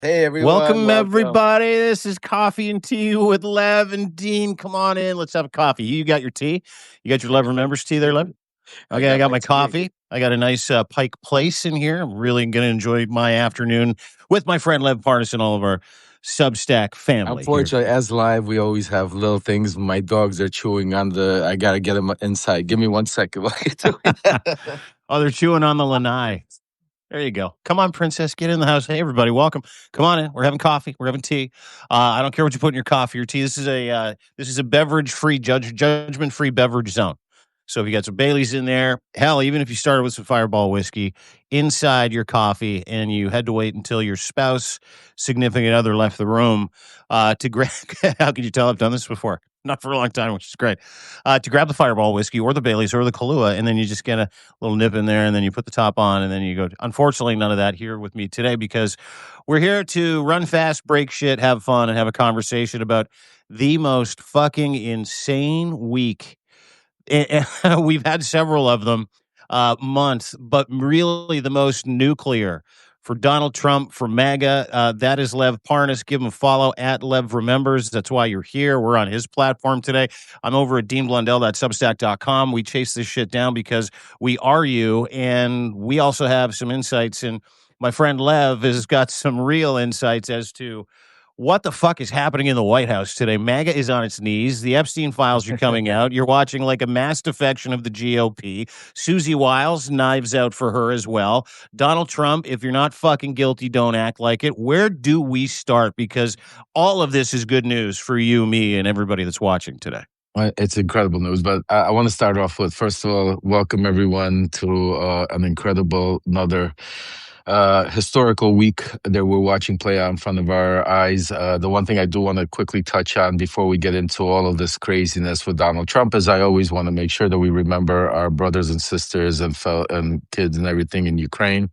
Hey everyone, Welcome, welcome. everybody. This is Coffee and Tea with Lev and Dean. Come on in. Let's have a coffee. You got your tea? You got your Lev Remembers tea there, Lev? I Okay, I got got my my tea. coffee. I got a nice Pike Place in here. I'm really going to enjoy my afternoon with my friend Lev Parnas and all of our Substack family here. Unfortunately, as live, we always have little things. My dogs are chewing on I gotta get them inside. Give me 1 second while you're doing that. Oh, they're chewing on the lanai. There you go. Come on, princess. Get in the house. Hey, everybody. Welcome. Come on in. We're having coffee. We're having tea. I don't care what you put in your coffee or tea. This is a beverage-free, judgment-free beverage zone. So if you got some Baileys in there, hell, even if you started with some Fireball whiskey inside your coffee and you had to wait until your spouse, significant other left the room to grab, how could you tell I've done this before? Not for a long time, which is great. To grab the Fireball whiskey or the Baileys or the Kahlua, and then you just get a little nip in there, and then you put the top on, and then you go. Unfortunately, none of that here with me today because we're here to run fast, break shit, have fun, and have a conversation about the most fucking insane week. We've had several of them months, but really the most nuclear for Donald Trump, for MAGA. That is Lev Parnas. Give him a follow at Lev Remembers. That's why you're here. We're on his platform today. I'm over at deanblundell.substack.com. We chase this shit down because we are you, and we also have some insights. And my friend Lev has got some real insights as to what the fuck is happening in the White House today. MAGA is on its knees. The Epstein files are coming out. You're watching like a mass defection of the GOP. Susie Wiles, knives out for her as well. Donald Trump, if you're not fucking guilty, don't act like it. Where do we start? Because all of this is good news for you, me, and everybody that's watching today. It's incredible news, but I want to start off with, first of all, welcome everyone to an incredible, another historical week that we're watching play out in front of our eyes. The one thing I do want to quickly touch on before we get into all of this craziness with Donald Trump is I always want to make sure that we remember our brothers and sisters and kids and everything in Ukraine,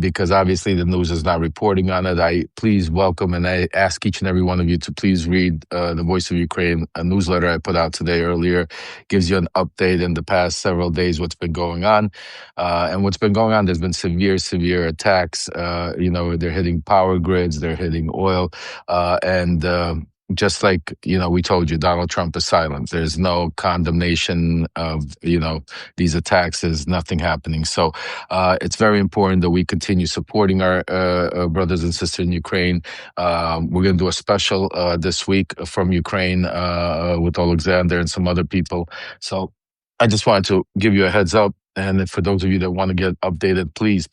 because obviously the news is not reporting on it. I please welcome and I ask each and every one of you to please read the Voice of Ukraine, a newsletter I put out today earlier. Gives you an update in the past several days what's been going on. And what's been going on, there's been severe attacks. They're hitting power grids, they're hitting oil. And just like, we told you, Donald Trump is silent. There's no condemnation of, these attacks. There's nothing happening. So it's very important that we continue supporting our brothers and sisters in Ukraine. We're going to do a special this week from Ukraine with Alexander and some other people. So I just wanted to give you a heads up. And for those of you that want to get updated, please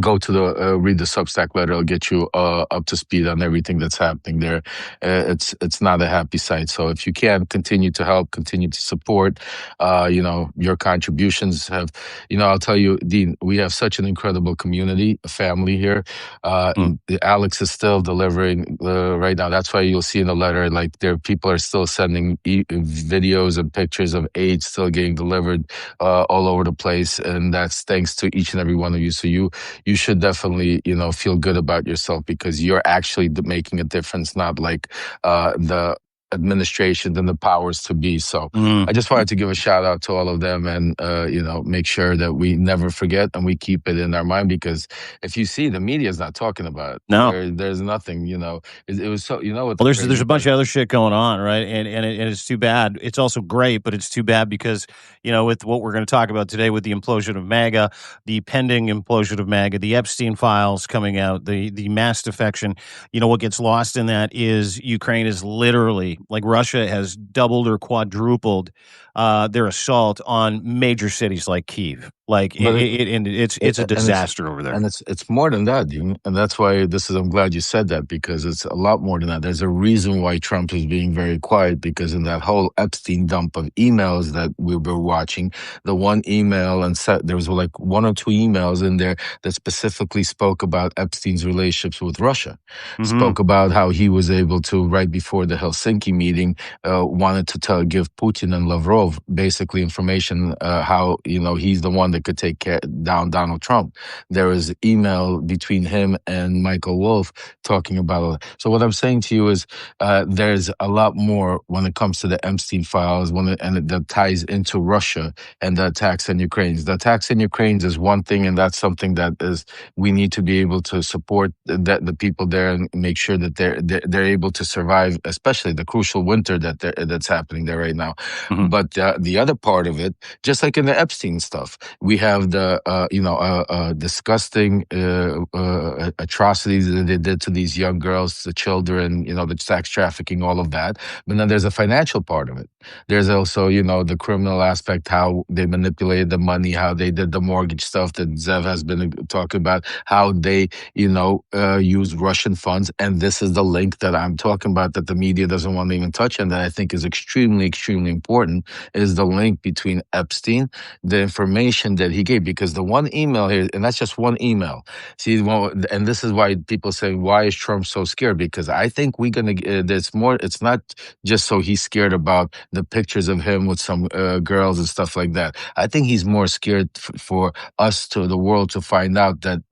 go to the read the Substack letter. It'll get you up to speed on everything that's happening there. It's not a happy sight. So if you can continue to help, continue to support, your contributions have, I'll tell you, Dean, we have such an incredible community, a family here. Alex is still delivering right now. That's why you'll see in the letter, like people are still sending videos and pictures of aid still getting delivered all over the place. And that's thanks to each and every one of you. So you should definitely, feel good about yourself because you're actually making a difference, not like the administration and the powers to be. So I just wanted to give a shout out to all of them and, make sure that we never forget and we keep it in our mind because if you see, the media is not talking about it. No. There's nothing, it was so, what Well, there's a bunch of other shit going on, right? And it's too bad. It's also great, but it's too bad because with what we're going to talk about today, with the implosion of MAGA, the pending implosion of MAGA, the Epstein files coming out, the mass defection. What gets lost in that is Ukraine is literally, like, Russia has doubled or quadrupled their assault on major cities like Kyiv. Like it's a disaster over there. And it's more than that, and that's why I'm glad you said that because it's a lot more than that. There's a reason why Trump is being very quiet because in that whole Epstein dump of emails that we were watching, the one email there was like one or two emails in there that specifically spoke about Epstein's relationships with Russia, spoke about how he was able to, right before the Helsinki meeting, wanted to give Putin and Lavrov basically information how he's the one that could down Donald Trump. There was email between him and Michael Wolff talking about it. So what I'm saying to you is there's a lot more when it comes to the Epstein files that ties into Russia and the attacks in Ukraine. The attacks in Ukraine is one thing, and that's something that is we need to be able to support the people there and make sure that they're able to survive, especially the crucial winter that's happening there right now. Mhm. But the other part of it, just like in the Epstein stuff, we have the disgusting atrocities that they did to these young girls, the children, the sex trafficking, all of that. But then there's a financial part of it. There's also, the criminal aspect, how they manipulated the money, how they did the mortgage stuff that Zev has been talking about, how they, use Russian funds. And this is the link that I'm talking about that the media doesn't want to even touch and that I think is extremely, extremely important, is the link between Epstein, the information that he gave. Because the one email here, and that's just one email. See, and this is why people say, why is Trump so scared? Because I think we're going to, there's more, it's not just so he's scared about the pictures of him with some girls and stuff like that. I think he's more scared for us, to the world, to find out that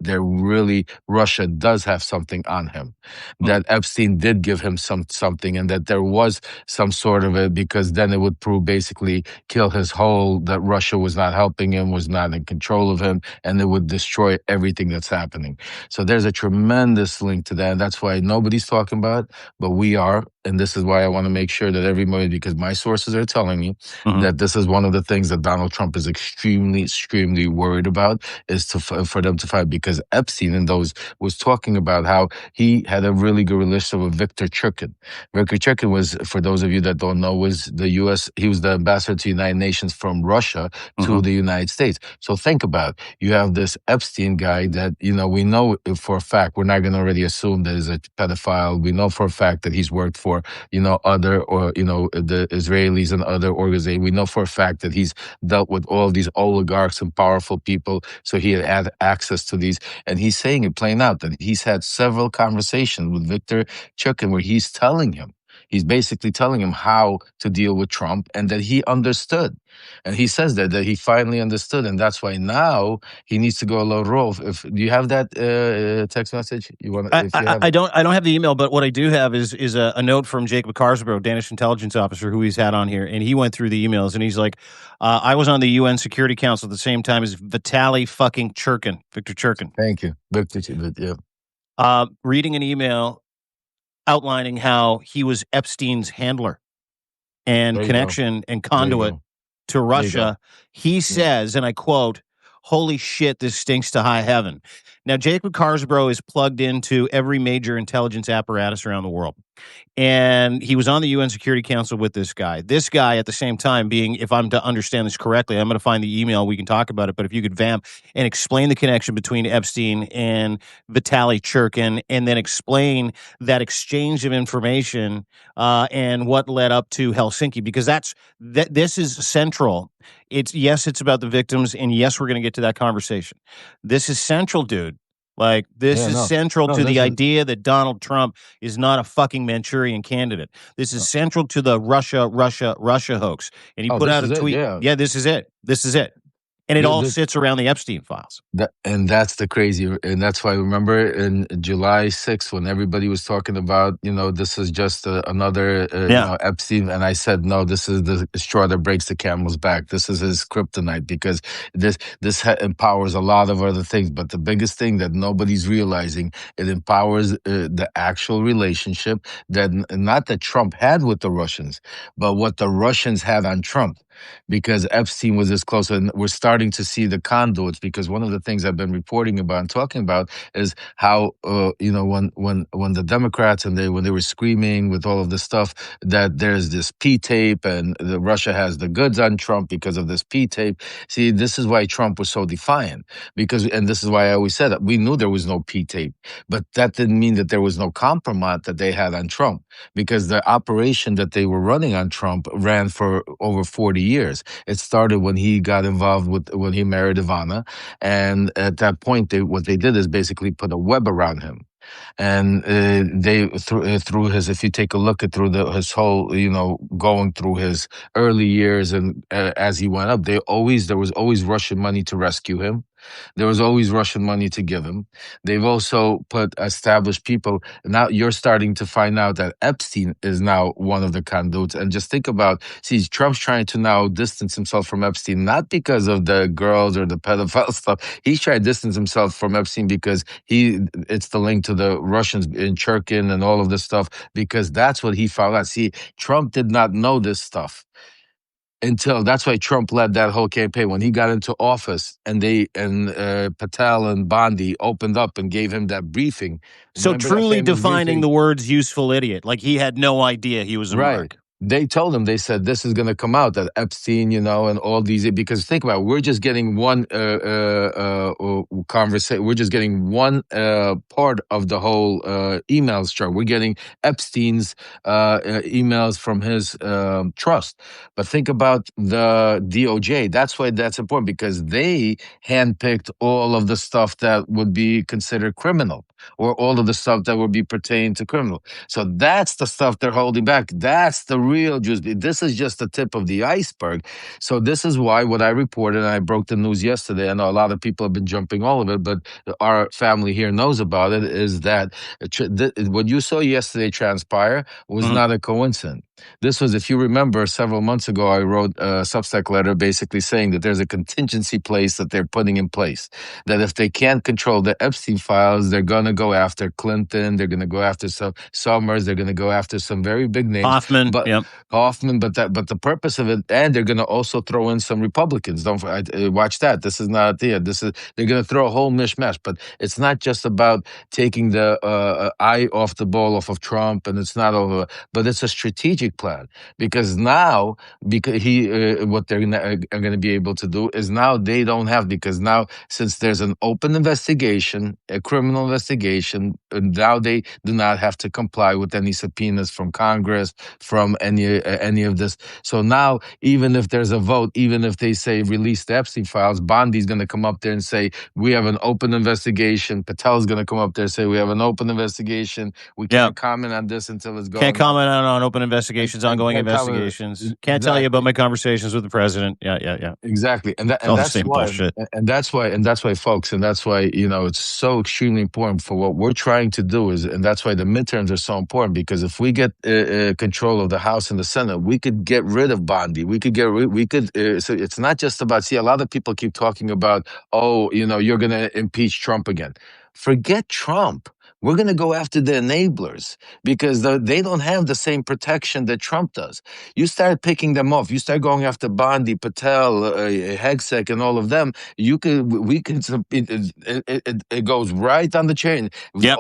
Russia does have something on him, that Epstein did give him something, and that there was some sort of it, because then it would prove basically kill his whole, that Russia was not helping him, was not in control of him, and it would destroy everything that's happening. So there's a tremendous link to that. And that's why nobody's talking about it, but we are. And this is why I want to make sure that everybody, because my sources are telling me that this is one of the things that Donald Trump is extremely, extremely worried about, is for them to fight. Because Epstein and those was talking about how he had a really good relationship with Victor Churkin. Victor Churkin was, for those of you that don't know, was the U.S. He was the ambassador to the United Nations from Russia to the United States. So think about it. You have this Epstein guy that, we know for a fact, we're not going to already assume that he's a pedophile. We know for a fact that he's worked for, other, or, the Israelis and other organizations. We know for a fact that he's dealt with all these oligarchs and powerful people. So he had access to these. And he's saying it plain out that he's had several conversations with Victor Churkin where he's basically telling him how to deal with Trump, and that he understood. And he says that he finally understood. And that's why now he needs to go a little rough. Do you have that text message? You want if you have I don't have the email, but what I do have is a note from Jacob Carsborough, Danish intelligence officer, who he's had on here, and he went through the emails, and he's like, I was on the UN Security Council at the same time as Vitaly fucking Churkin, Victor Churkin. Thank you, Victor. Yeah. Reading an email outlining how he was Epstein's handler and connection and conduit to Russia. He says, and I quote, "Holy shit, this stinks to high heaven." Now, Jacob Carsborough is plugged into every major intelligence apparatus around the world. And he was on the UN Security Council with this guy. This guy, at the same time, being, if I'm to understand this correctly, I'm going to find the email, we can talk about it, but if you could vamp and explain the connection between Epstein and Vitaly Churkin, and then explain that exchange of information and what led up to Helsinki, because this is central. It's about the victims, and yes, we're going to get to that conversation. This is central, dude. Like, this is central to the idea that Donald Trump is not a fucking Manchurian candidate. This is central to the Russia hoax. And he put out a tweet. Yeah, this is it. This is it. And it all sits around the Epstein files. And that's the crazy, and that's why, remember in July 6th, when everybody was talking about, this is just another, Epstein, and I said, no, this is the straw that breaks the camel's back. This is his kryptonite, because this empowers a lot of other things. But the biggest thing that nobody's realizing, it empowers the actual relationship that not that Trump had with the Russians, but what the Russians had on Trump. Because Epstein was this close, and we're starting to see the conduits. Because one of the things I've been reporting about and talking about is how when the Democrats when they were screaming with all of this stuff that there's this P tape and Russia has the goods on Trump because of this P tape. See, this is why Trump was so defiant, and this is why I always said that we knew there was no P tape, but that didn't mean that there was no compromise that they had on Trump, because the operation that they were running on Trump ran for over 40 years. It started when he got involved when he married Ivana. And at that point, what they did is basically put a web around him. and they through his, if you take a look at through his whole, going through his early years, and as he went up, there was always Russian money to rescue him. There was always Russian money to give him. They've also put established people. Now you're starting to find out that Epstein is now one of the conduits. And just think about, see, Trump's trying to now distance himself from Epstein, not because of the girls or the pedophile stuff. He's trying to distance himself from Epstein because it's the link to the Russians in Churkin and all of this stuff, because that's what he found out. See, Trump did not know this stuff until, that's why Trump led that whole campaign when he got into office, and Patel and Bondi opened up and gave him that briefing. So Remember that truly famous defining briefing? the words useful idiot. Like he had no idea he was a Right. mark. They told him, they said, this is going to come out, that Epstein, and all these, because think about it, we're just getting one conversation. We're just getting one part of the whole email chart. We're getting Epstein's emails from his trust. But think about the DOJ. That's why that's important, because they handpicked all of the stuff that would be considered criminal, or all of the stuff that would be pertaining to criminal. So that's the stuff they're holding back. That's the real juice. This is just the tip of the iceberg. So this is why what I reported, and I broke the news yesterday. I know a lot of people have been jumping all of it, but our family here knows about it, is that what you saw yesterday transpire was Mhm. not a coincidence. This was, if you remember, several months ago, I wrote a Substack letter basically saying that there's a contingency place that they're putting in place. That if they can't control the Epstein files, they're going to go after Clinton, they're going to go after some Summers, they're going to go after some very big names, Hoffman. but Yep. Hoffman. But the purpose of it, and they're going to also throw in some Republicans. Don't watch that. This is not the. This is, they're going to throw a whole mishmash. But it's not just about taking the eye off the ball off of Trump, and it's not over. But it's a strategic plan, because now, because what they're are going to be able to do is, now they don't have, because now, since there's an open investigation, a criminal investigation, now they do not have to comply with any subpoenas from Congress, from any of this. So now, even if there's a vote, even if they say release the Epstein files, Bondi's going to come up there and say we have an open investigation. Patel's going to come up there and say we have an open investigation. We Yep. can't comment on this until it's Can't going on. comment on open investigations, And ongoing can't comment. investigations. Can't tell you about Exactly. my conversations with the president. Yeah. Exactly, and It's all the same bullshit. that's why, folks, and that's why, it's so extremely important for what we're trying to do is, and that's why the midterms are so important, because if we get control of the House and the Senate, we could get rid of Bondi. We could we could. So it's not just about. See, a lot of people keep talking about, oh, you're going to impeach Trump again. Forget Trump. We're going to go after the enablers, because they don't have the same protection that Trump does. You start picking them off. You start going after Bondi, Patel, Hegseth, and all of them. We can. It goes right on the chain. Yep.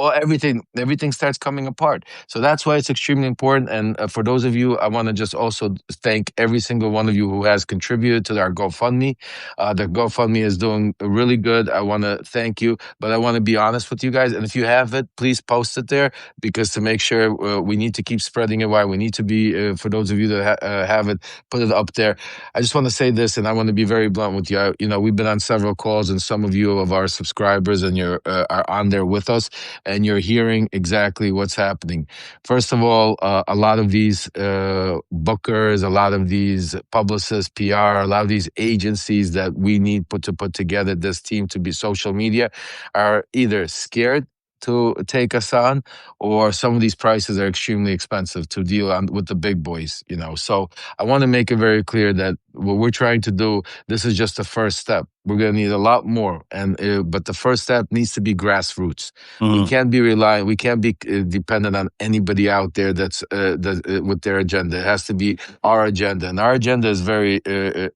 Everything starts coming apart. So that's why it's extremely important. And for those of you, I want to just also thank every single one of you who has contributed to our GoFundMe. The GoFundMe is doing really good. I want to thank you, but I want to be honest with you guys. And if you have it, please post it there, because to make sure, we need to keep spreading it wide. We need to be, for those of you that have it, put it up there. I just want to say this, and I want to be very blunt with you. We've been on several calls, and some of you of our subscribers, and you're are on there with us, and you're hearing exactly what's happening. First of all, a lot of these bookers, a lot of these publicists, PR, a lot of these agencies that we need to put together this team to be social media, are either scared to take us on, or some of these prices are extremely expensive to deal on with the big boys. So I want to make it very clear that what we're trying to do, this is just the first step. We're going to need a lot more, and but the first step needs to be grassroots. We Mhm. can't be relying. We can't be dependent on anybody out there with their agenda. It has to be our agenda, and our agenda is very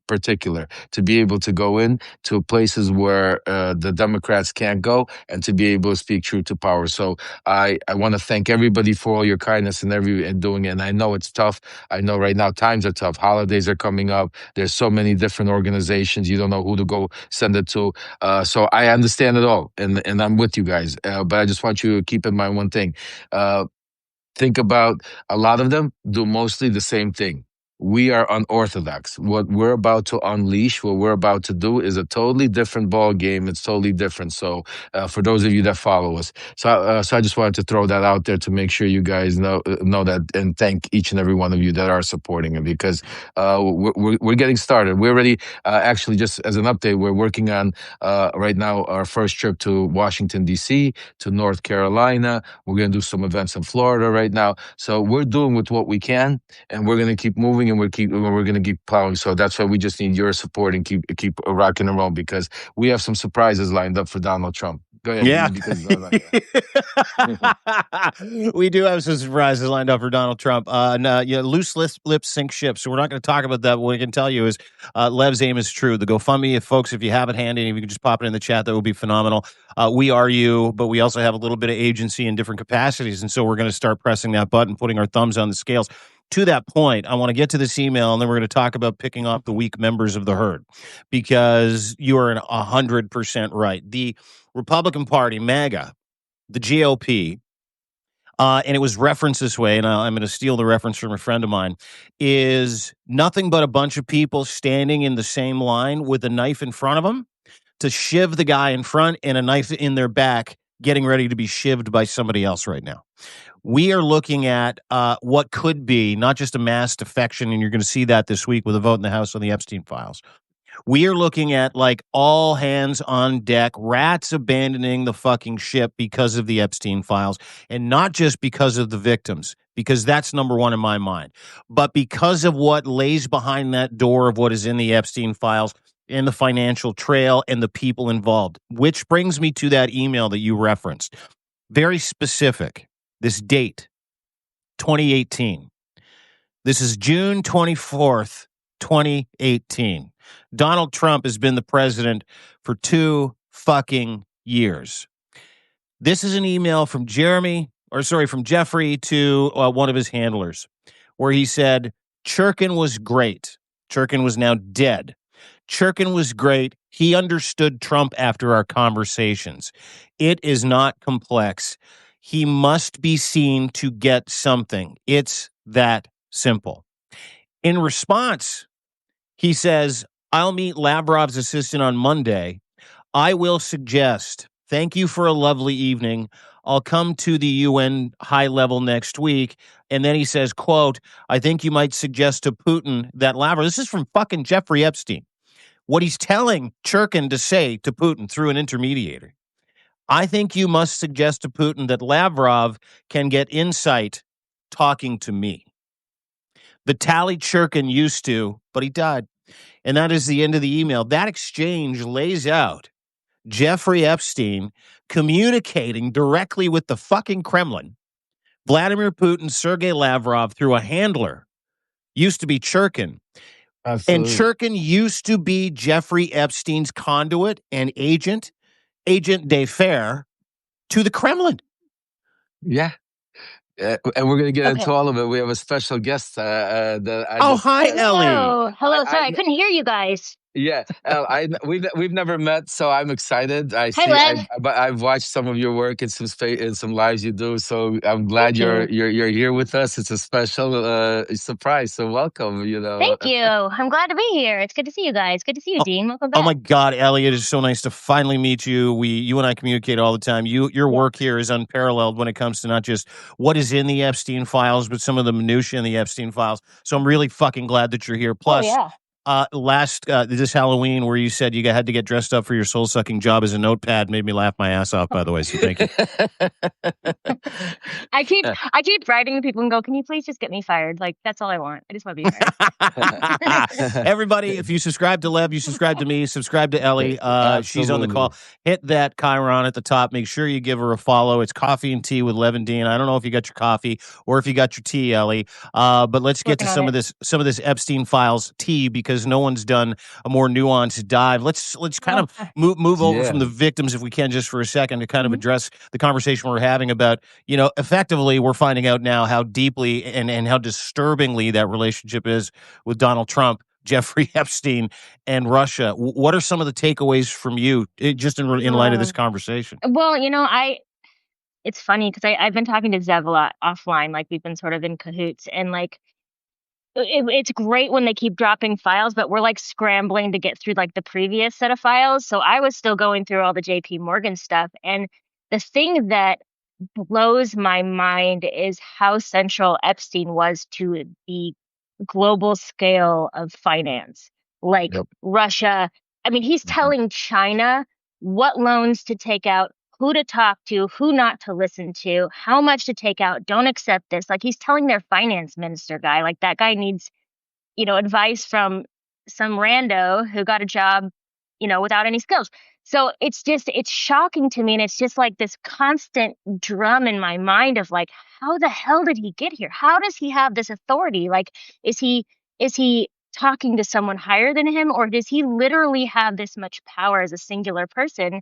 particular, to be able to go in to places where the Democrats can't go, and to be able to speak truth to power. So I want to thank everybody for all your kindness and doing it. And I know it's tough. I know right now times are tough. Holidays are coming up. There's so many different organizations. You don't know who to go send it to. So I understand it all, and I'm with you guys. But I just want you to keep in mind one thing. Think about, a lot of them do mostly the same thing. we are unorthodox. What we're about to unleash, what we're about to do, is a totally different ball game. It's totally different. So, for those of you that follow us, so I just wanted to throw that out there to make sure you guys know that, and thank each and every one of you that are supporting it, because we're getting started. We're already, actually, just as an update, we're working on, right now, our first trip to Washington D.C., to North Carolina. We're going to do some events in Florida right now. So we're doing with what we can, and we're going to keep moving, and we're going to keep plowing. So that's why we just need your support, and keep rocking and rolling, because we have some surprises lined up for Donald Trump. Go ahead, Yeah. Dean, because We do have some surprises lined up for Donald Trump. Loose lips sink ships. So we're not going to talk about that. What we can tell you is Lev's aim is true. The GoFundMe, if you have it handy, if you can just pop it in the chat, that would be phenomenal. We are you, but we also have a little bit of agency in different capacities. And so we're going to start pressing that button, putting our thumbs on the scales. To that point, I want to get to this email, and then we're going to talk about picking off the weak members of the herd, because you are 100% right. The Republican Party, MAGA, the GOP, and it was referenced this way, and I'm going to steal the reference from a friend of mine, is nothing but a bunch of people standing in the same line with a knife in front of them to shiv the guy in front and a knife in their back, getting ready to be shivved by somebody else right now. We are looking at what could be not just a mass defection, and you're going to see that this week with a vote in the House on the Epstein files. We are looking at like all hands on deck, rats abandoning the fucking ship because of the Epstein files, and not just because of the victims, because that's number one in my mind, but because of what lays behind that door of what is in the Epstein files and the financial trail and the people involved. Which brings me to that email that you referenced. Very specific. This date, 2018. This is June 24th, 2018. Donald Trump has been the president for 2 fucking years. This is an email from from Jeffrey to one of his handlers, where he said, Churkin was great. Churkin was now dead. Churkin was great. He understood Trump after our conversations. It is not complex. He must be seen to get something. It's that simple. In response, he says, I'll meet Lavrov's assistant on Monday. I will suggest, thank you for a lovely evening. I'll come to the UN high level next week. And then he says, quote, I think you might suggest to Putin that Lavrov, this is from fucking Jeffrey Epstein, what he's telling Churkin to say to Putin through an intermediator. I think you must suggest to Putin that Lavrov can get insight talking to me. Vitaly Churkin used to, but he died. And that is the end of the email. That exchange lays out Jeffrey Epstein communicating directly with the fucking Kremlin, Vladimir Putin, Sergei Lavrov, through a handler, used to be Churkin. And absolutely, Churkin used to be Jeffrey Epstein's conduit and agent d'affaires to the Kremlin. yeah. And we're going to get into Okay. all of it. We have a special guest that I Oh, just hi, Ellie. Hello. Sorry, I couldn't hear you guys. yeah, we've never met, so I'm excited. Hi, Lev. But I've watched some of your work in in some lives you do. So I'm glad Thank you. you're here with us. It's a special surprise. So welcome. Thank you. I'm glad to be here. It's good to see you guys. Good to see you, Dean. Welcome back. Oh my God, Ellie, it is so nice to finally meet you. You and I communicate all the time. Your work here is unparalleled when it comes to not just what is in the Epstein files, but some of the minutiae in the Epstein files. So I'm really fucking glad that you're here. Plus, this Halloween, where you said you had to get dressed up for your soul sucking job as a notepad, made me laugh my ass off. By the way, so thank you. I keep writing to people and go, can you please just get me fired? Like, that's all I want. I just want to be fired. Everybody, if you subscribe to Lev, you subscribe to me, subscribe to Ellie. She's on the call. Hit that Chiron at the top. Make sure you give her a follow. It's Coffee and Tea with Lev and Dean. I don't know if you got your coffee or if you got your tea, Ellie. But let's get to some of this Epstein files tea, because no one's done a more nuanced dive. Let's kind of move over from the victims, if we can, just for a second, to kind of address the conversation we're having about, effectively, we're finding out now how deeply and how disturbingly that relationship is with Donald Trump, Jeffrey Epstein, and Russia. What are some of the takeaways from you, just in light of this conversation? Well, it's funny because I've been talking to Zev a lot offline. Like, we've been sort of in cahoots, and like, it's great when they keep dropping files, but we're like scrambling to get through like the previous set of files. So I was still going through all the JP Morgan stuff. And the thing that blows my mind is how central Epstein was to the global scale of finance, like Yep. Russia. I mean, he's Mhm. telling China what loans to take out, who to talk to, who not to listen to, how much to take out, don't accept this. Like he's telling their finance minister guy, like that guy needs, advice from some rando who got a job, without any skills. So it's shocking to me. And it's just like this constant drum in my mind of like, how the hell did he get here? How does he have this authority? Like, is he talking to someone higher than him, or does he literally have this much power as a singular person?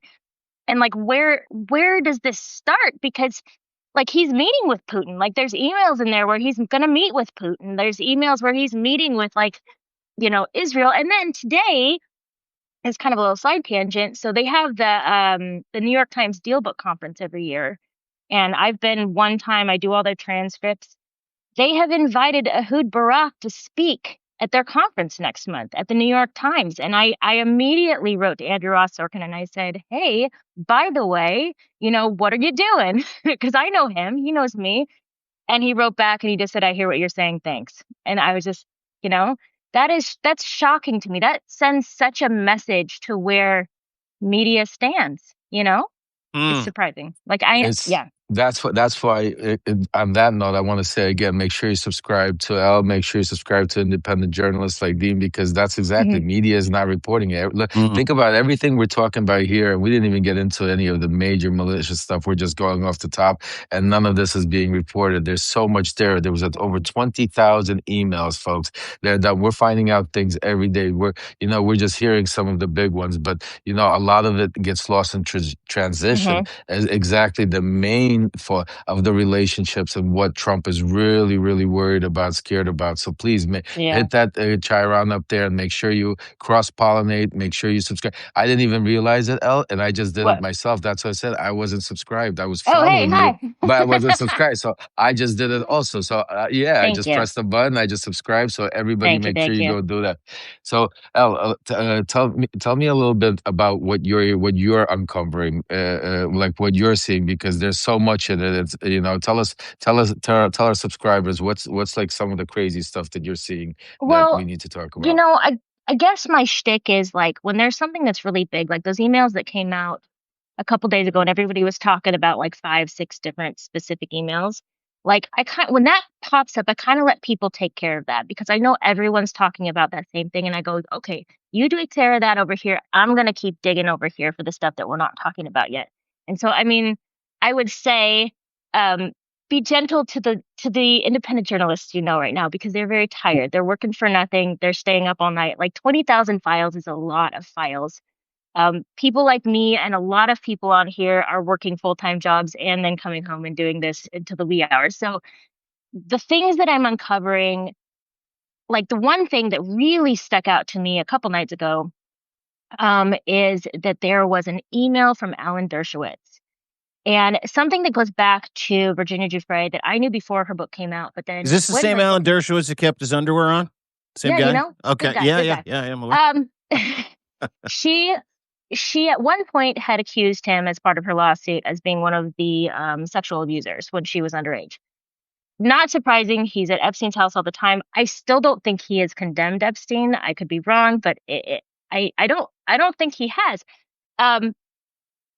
And like, where does this start? Because like he's meeting with Putin. Like there's emails in there where he's going to meet with Putin. There's emails where he's meeting with like, Israel. And then today is kind of a little side tangent. So they have the New York Times Deal Book Conference every year. And I've been one time, I do all their transcripts. They have invited Ehud Barak to speak at their conference next month at the New York Times. And I immediately wrote to Andrew Ross Sorkin and I said, hey, by the way, what are you doing? Because I know him, he knows me. And he wrote back and he just said, I hear what you're saying. Thanks. And I was just, you know, that's shocking to me. That sends such a message to where media stands. It's Mm. surprising. It's Yeah. that's why on that note, I want to say again, make sure you subscribe to L, make sure you subscribe to independent journalists like Dean, because that's exactly, Mhm. media is not reporting it. Mm. Think about everything we're talking about here, and we didn't even get into any of the major malicious stuff. We're just going off the top, and none of this is being reported. There's so much there. There was over 20,000 emails, folks. There that we're finding out things every day. We're just hearing some of the big ones, but a lot of it gets lost in transition Mhm. as exactly the main for of the relationships and what Trump is really, really worried about, scared about. So please Yeah. hit that Chiron up there and make sure you cross pollinate. Make sure you subscribe. I didn't even realize it, El, and I just did it What? myself. That's what I said. I wasn't subscribed. I was Oh, hey, following you, hi. but I wasn't subscribed. So I just did it also. So yeah, I Thank just you. pressed the button. I just subscribed. So everybody, Thank you. make sure Thank you you. go do that. So El, tell me a little bit about what you're uncovering, like what you're seeing, because there's so much in it. It's tell our subscribers what's like some of the crazy stuff that you're seeing that we Well, need to talk you about. know, I I guess my shtick is like when there's something that's really big, like those emails that came out a couple days ago and everybody was talking about like 5, 6 different specific emails. Like when that pops up, I kind of let people take care of that because I know everyone's talking about that same thing. And I go, okay, you do take care of that over here. I'm going to keep digging over here for the stuff that we're not talking about yet. And so, I mean, I would say, um, be gentle to the independent journalists right now because they're very tired. They're working for nothing. They're staying up all night. Like 20,000 files is a lot of files. People like me and a lot of people on here are working full-time jobs and then coming home and doing this into the wee hours. So the things that I'm uncovering, like the one thing that really stuck out to me a couple nights ago, is that there was an email from Alan Dershowitz. And something that goes back to Virginia Giuffre that I knew before her book came out, but Is then this the when same her book, Alan Dershowitz that kept his underwear on? Same yeah, guy? good Okay. guy, Yeah, good yeah, guy. yeah. I'm aware. Um, she she at one point had accused him as part of her lawsuit as being one of the sexual abusers when she was underage. Not surprising. He's at Epstein's house all the time. I still don't think he has condemned Epstein. I could be wrong, but I don't think he has. Um,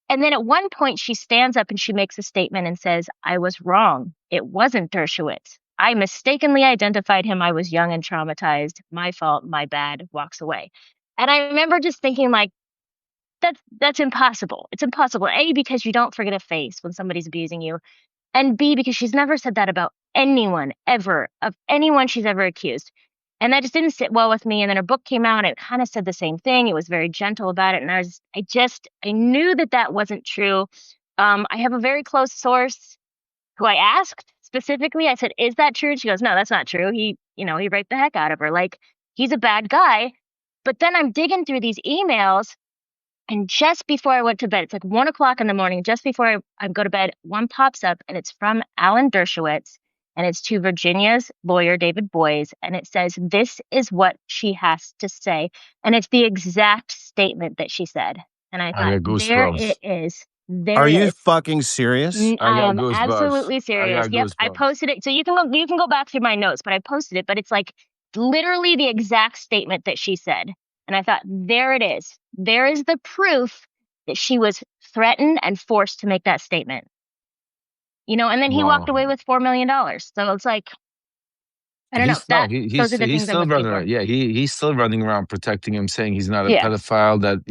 and then at one point she stands up and she makes a statement and says, "I was wrong. It wasn't Dershowitz. I mistakenly identified him. I was young and traumatized. My fault. My bad." Walks away. And I remember just thinking like that's impossible. It's impossible. A, because you don't forget a face when somebody's abusing you, and B, because she's never said that about anyone ever, of anyone she's ever accused. And that just didn't sit well with me. And then her book came out and it kind of said the same thing. It was very gentle about it. And I knew that wasn't true. I have a very close source who I asked specifically. I said, "Is that true?" And she goes, "No, that's not true. He raped the heck out of her. Like, he's a bad guy." But then I'm digging through these emails and just before I went to bed, it's like 1 o'clock in the morning, just before I go to bed, one pops up and it's from Alan Dershowitz. and it's to Virginia's lawyer, David Boies, and it says, this is what she has to say. And it's the exact statement that she said. And I I thought, got there goosebumps. it is. There Are it you is. fucking serious? I I got am goosebumps. absolutely I serious. got Yep, I goosebumps. posted it. So you can go back through my notes, but I posted it. But it's like literally the exact statement that she said. And I thought, there it is. There is the proof that she was threatened and forced to make that statement. You know, and then he walked Wow. away with $4 million. So it's like, I don't know. Those are the He's things I'm still looking running for. around. Yeah, he's still running around protecting him, saying he's not a Yeah. pedophile. That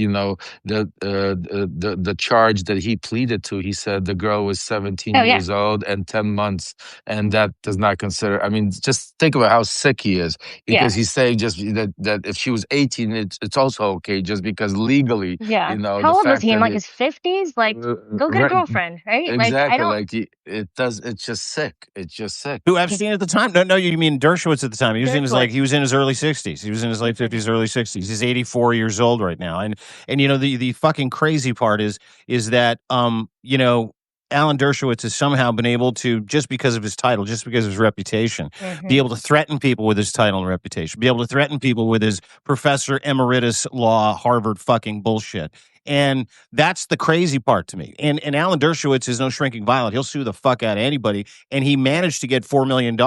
the charge that he pleaded to, he said the girl was 17 Oh yeah. years old and 10 months, and that does not consider. I mean, just think about how sick he is, because Yeah. he's saying just that if she was 18, it's also okay, just because legally, Yeah. the How old was fact he? In that like his 50s? Like, go get a right, girlfriend, right? Like, I exactly, don't. like it does. It's just sick. It's just sick. Who, Epstein at the time? No, you mean Dershowitz at the time. He was in his Dershowitz. he was in his early 60s. He was in his late 50s, early 60s. He's 84 years old right now. And you know, the fucking crazy part is that you know, Alan Dershowitz has somehow been able to, just because of his title, just because of his reputation, be able to threaten people with his title and reputation, be able to threaten people with his professor emeritus law Harvard fucking bullshit. And that's the crazy part to me. And Alan Dershowitz is no shrinking violet. He'll sue the fuck out of anybody. And he managed to get $4 million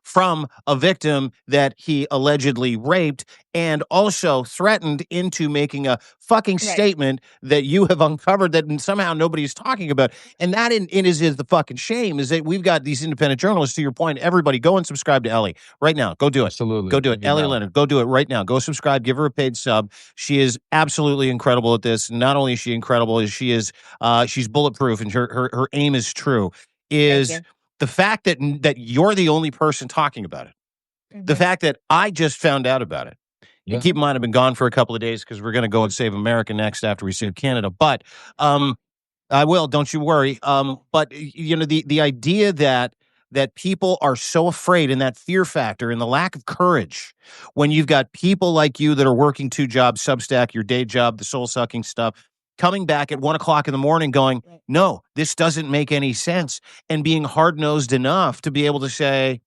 from a victim that he allegedly raped, and also threatened into making a fucking statement that you have uncovered that somehow nobody's talking about. And that is the fucking shame, is that we've got these independent journalists. To your point, everybody go and subscribe to Ellie right now. Go do it. Absolutely. Go do it. Ellie Leonard, go do it right now. Go subscribe. Give her a paid sub. She is absolutely incredible at this. Not only is she incredible, is she's bulletproof, and her aim is true. Is the fact that you're the only person talking about it. The fact that I just found out about it. Yeah. And keep in mind, I've been gone for a couple of days because we're going to go and save America next after we save Canada. But I will, don't you worry. But you know, the idea that people are so afraid, and that fear factor and the lack of courage, when you've got people like you that are working 2 jobs, Substack, your day job, the soul sucking stuff, coming back at 1 o'clock in the morning going, no, this doesn't make any sense. And being hard nosed enough to be able to say,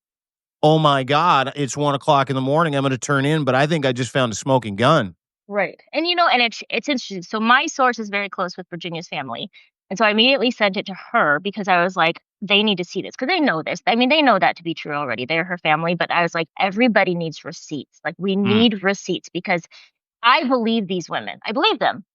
oh my God, it's 1 o'clock in the morning. I'm going to turn in, but I think I just found a smoking gun. Right. And you know, and it's interesting. So my source is very close with Virginia's family. And so I immediately sent it to her because I was like, they need to see this, because they know this. I mean, they know that to be true already. They're her family. But I was like, everybody needs receipts. Like, we need receipts, because I believe these women. I believe them.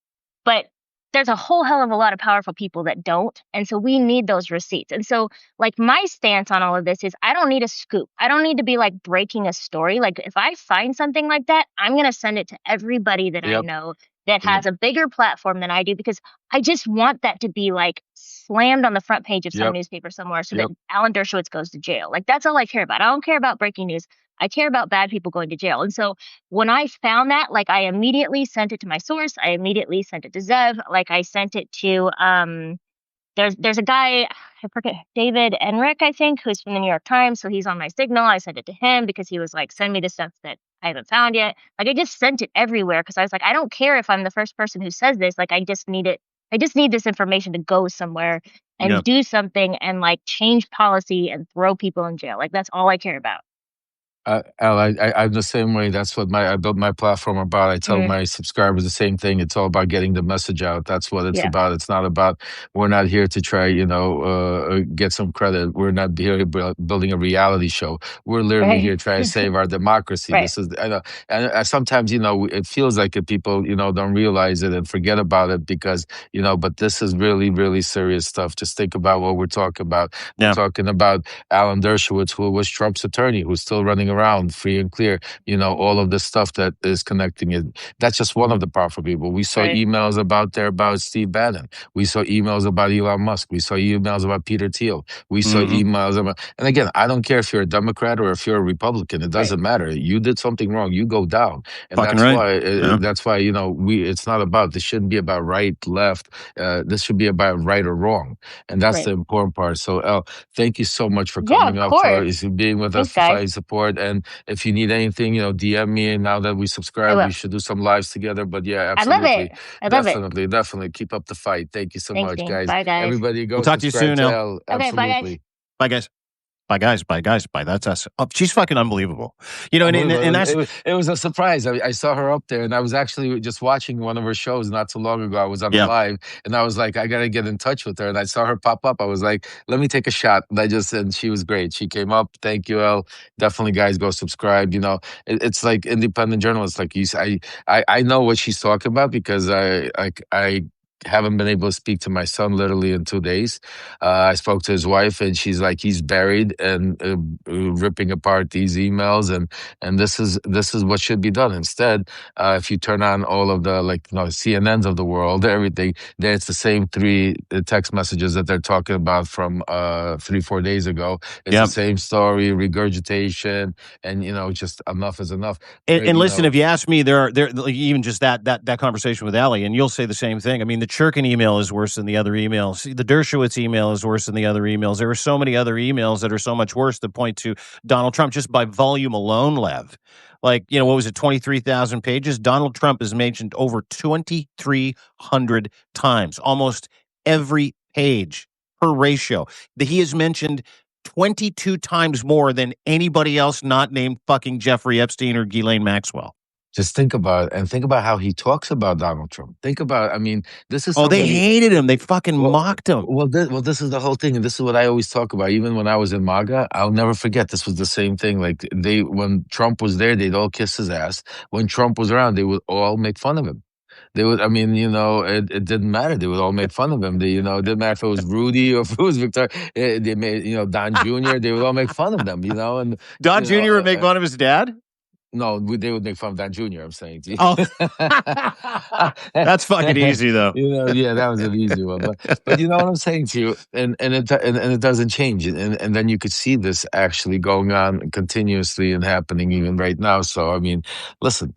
But there's a whole hell of a lot of powerful people that don't. And so we need those receipts. And so, like, my stance on all of this is, I don't need a scoop. I don't need to be like breaking a story. Like, if I find something like that, I'm going to send it to everybody that I know that has a bigger platform than I do, because I just want that to be like slammed on the front page of some newspaper somewhere, so that Alan Dershowitz goes to jail. Like, that's all I care about. I don't care about breaking news. I care about bad people going to jail. And so when I found that, like, I immediately sent it to my source. I immediately sent it to Zev. Like, I sent it to there's a guy, I forget, David Enrick, I think, who's from the New York Times. So he's on my Signal. I sent it to him because he was like, send me the stuff that I haven't found yet. Like, I just sent it everywhere because I was like, I don't care if I'm the first person who says this. Like, I just need it. I just need this information to go somewhere and do something and like change policy and throw people in jail. Like, that's all I care about. Al, I'm the same way. That's what I built my platform about. I tell my subscribers the same thing. It's all about getting the message out. That's what it's about. It's not about, we're not here to try, get some credit. We're not here building a reality show. We're literally here trying to save our democracy. This is, and sometimes, it feels like people, don't realize it and forget about it because, but this is really, really serious stuff. Just think about what we're talking about. We're talking about Alan Dershowitz, who was Trump's attorney, who's still running around free and clear, all of this stuff that is connecting it. That's just one of the powerful people. We saw emails about Steve Bannon. We saw emails about Elon Musk. We saw emails about Peter Thiel. We saw emails about, and again, I don't care if you're a Democrat or if you're a Republican. It doesn't matter. You did something wrong, you go down. And that's why, it's not about, this shouldn't be about right, left. This should be about right or wrong. And that's the important part. So, El, thank you so much for coming up, for being with us, for fighting support. And if you need anything, DM me. And now that we subscribe, we should do some lives together. But yeah, absolutely. I love it. Definitely. Keep up the fight. Thank you so much, guys. Bye, guys. Everybody go We'll talk to you soon, El. El. Absolutely. Okay, bye, guys. Bye, guys. That's us. Oh, she's fucking unbelievable. You know, and that's it was a surprise. I saw her up there, and I was actually just watching one of her shows not too long ago. I was on a live, and I was like, I gotta get in touch with her. And I saw her pop up. I was like, let me take a shot. And she was great. She came up. Thank you, El. Definitely, guys, go subscribe. You know, it's like independent journalists, like you say. I know what she's talking about because I haven't been able to speak to my son literally in 2 days. I spoke to his wife, and she's like, he's buried and ripping apart these emails, and this is what should be done. Instead, if you turn on all of the CNNs of the world, everything there, it's the same three text messages that they're talking about from 3-4 days ago. It's the same story, regurgitation, and just enough is enough. And listen, if you ask me, there like, even just that conversation with Ellie, and you'll say the same thing. I mean, the Churkin email is worse than the other emails. The Dershowitz email is worse than the other emails. There are so many other emails that are so much worse that point to Donald Trump just by volume alone, Lev. Like, what was it, 23,000 pages? Donald Trump is mentioned over 2,300 times, almost every page per ratio. He is mentioned 22 times more than anybody else not named fucking Jeffrey Epstein or Ghislaine Maxwell. Just think about it, and think about how he talks about Donald Trump. Think about, I mean, this is they hated him. They fucking mocked him. This is the whole thing, and this is what I always talk about. Even when I was in MAGA, I'll never forget. This was the same thing. Like when Trump was there, they'd all kiss his ass. When Trump was around, they would all make fun of him. They would, I mean, it didn't matter. They would all make fun of him. It didn't matter if it was Rudy or if it was Victor. They made, Don Jr., they would all make fun of them, and Don Jr. would make fun of his dad? No, they would make fun of Don Jr., I'm saying to you. Oh. That's fucking easy, though. Yeah, that was an easy one. But you know what I'm saying to you? And it doesn't change. And then you could see this actually going on continuously and happening even right now. So, I mean, listen.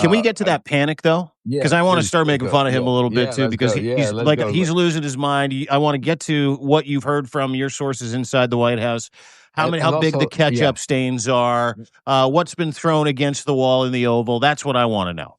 Can we get to that panic, though? Because I want to start making fun of him a little bit, too, because he's losing his mind. I want to get to what you've heard from your sources inside the White House. How big the ketchup stains are, what's been thrown against the wall in the Oval. That's what I want to know.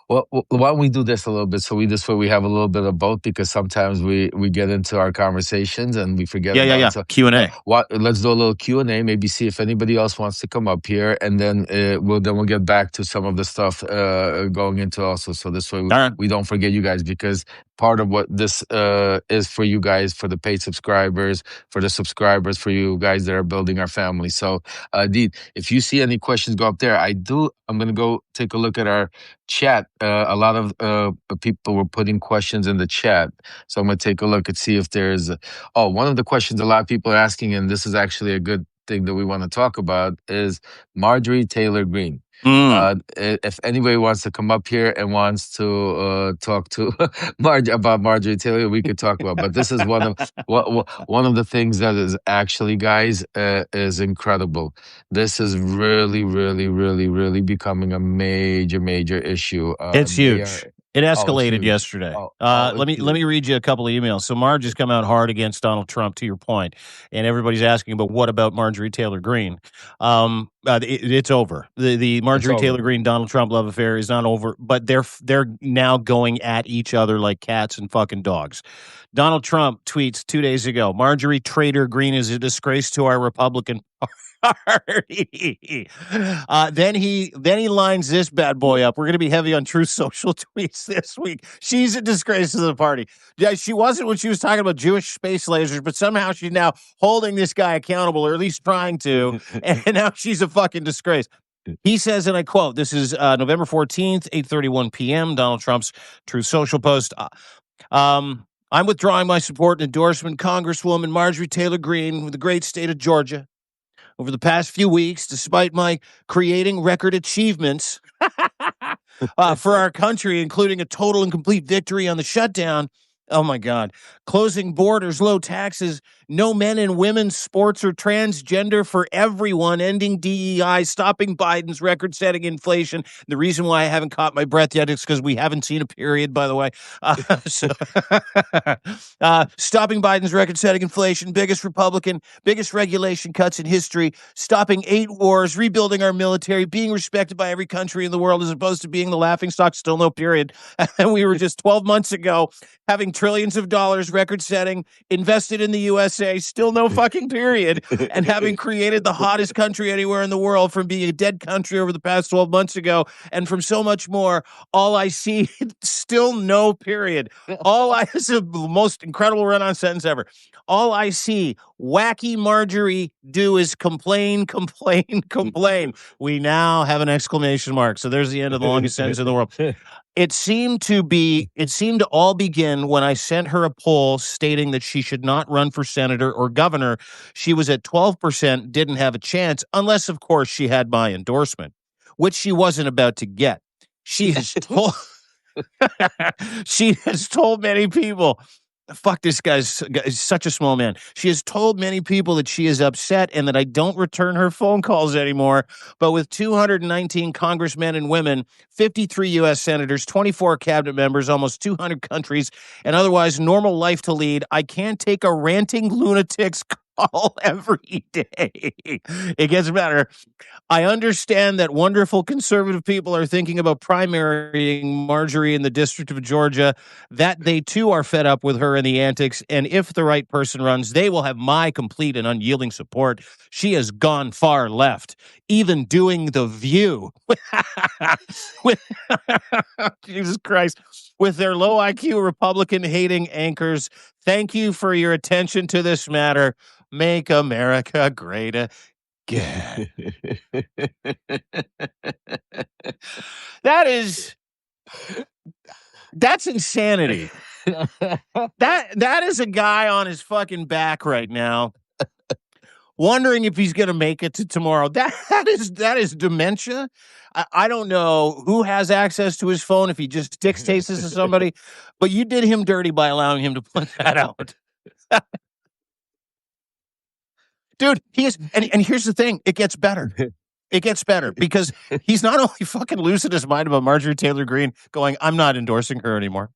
Well, why don't we do this a little bit? So we have a little bit of both, because sometimes we get into our conversations and we forget. So Q&A. Let's do a little Q&A. Maybe see if anybody else wants to come up here, and then we'll get back to some of the stuff going into also. So this way we don't forget you guys, because part of what this is for you guys, for the paid subscribers, for the subscribers, for you guys that are building our family. So, Deed, if you see any questions, go up there. I'm going to go take a look at our chat. A lot of people were putting questions in the chat. So I'm going to take a look and see if there's... one of the questions a lot of people are asking, and this is actually a good thing that we want to talk about, is Marjorie Taylor Greene. If anybody wants to come up here and wants to talk to about Marjorie Taylor, we could talk about. But this is one of the things that is actually, guys, is incredible. This is really, really, really, really becoming a major issue. It's huge. It escalated yesterday. Let me read you a couple of emails. So Marge has come out hard against Donald Trump, to your point, and everybody's asking, but what about Marjorie Taylor Greene? It's over. The Marjorie Taylor Greene Donald Trump love affair is not over, but they're now going at each other like cats and fucking dogs. Donald Trump tweets 2 days ago, Marjorie Taylor Greene is a disgrace to our Republican party. Then he lines this bad boy up. We're going to be heavy on Truth Social tweets this week. She's a disgrace to the party. Yeah, she wasn't when she was talking about Jewish space lasers, but somehow she's now holding this guy accountable, or at least trying to, and now she's a fucking disgrace. He says, and I quote, this is November 14th, 8:31 p.m., Donald Trump's Truth Social post. I'm withdrawing my support and endorsement Congresswoman Marjorie Taylor Greene with the great state of Georgia. Over the past few weeks, despite my creating record achievements for our country, including a total and complete victory on the shutdown, oh my God, closing borders, low taxes, no men and women's sports or transgender for everyone, ending DEI, stopping Biden's record-setting inflation. The reason why I haven't caught my breath yet is because we haven't seen a period, by the way. Stopping Biden's record-setting inflation, biggest regulation cuts in history, stopping 8 wars, rebuilding our military, being respected by every country in the world as opposed to being the laughingstock, still no period. And we were just 12 months ago having trillions of dollars, record-setting, invested in the U.S. say still no fucking period, and having created the hottest country anywhere in the world from being a dead country over the past 12 months ago and from so much more, all I see still no period. This is the most incredible run-on sentence ever. All I see wacky Marjorie do is complain, complain, complain. We now have an exclamation mark. So there's the end of the longest sentence in the world. It seemed to all begin when I sent her a poll stating that she should not run for senator or governor. She was at 12%, didn't have a chance, unless, of course, she had my endorsement, which she wasn't about to get. She has told she has told many people, fuck, this guy's such a small man. She has told many people that she is upset and that I don't return her phone calls anymore. But with 219 congressmen and women, 53 U.S. senators, 24 cabinet members, almost 200 countries, and otherwise normal life to lead, I can't take a ranting lunatic's call every day. It gets better. I understand that wonderful conservative people are thinking about primarying Marjorie in the District of Georgia, that they too are fed up with her and the antics, and if the right person runs, they will have my complete and unyielding support. She has gone far left, even doing The View. Jesus Christ. With their low IQ Republican-hating anchors, thank you for your attention to this matter. Make America great again. That's insanity. That is a guy on his fucking back right now, wondering if he's going to make it to tomorrow. That is dementia. I don't know who has access to his phone, if he just dictates this to somebody, but you did him dirty by allowing him to put that out. Dude, he is, and here's the thing, it gets better. It gets better because he's not only fucking losing his mind about Marjorie Taylor Greene going, I'm not endorsing her anymore.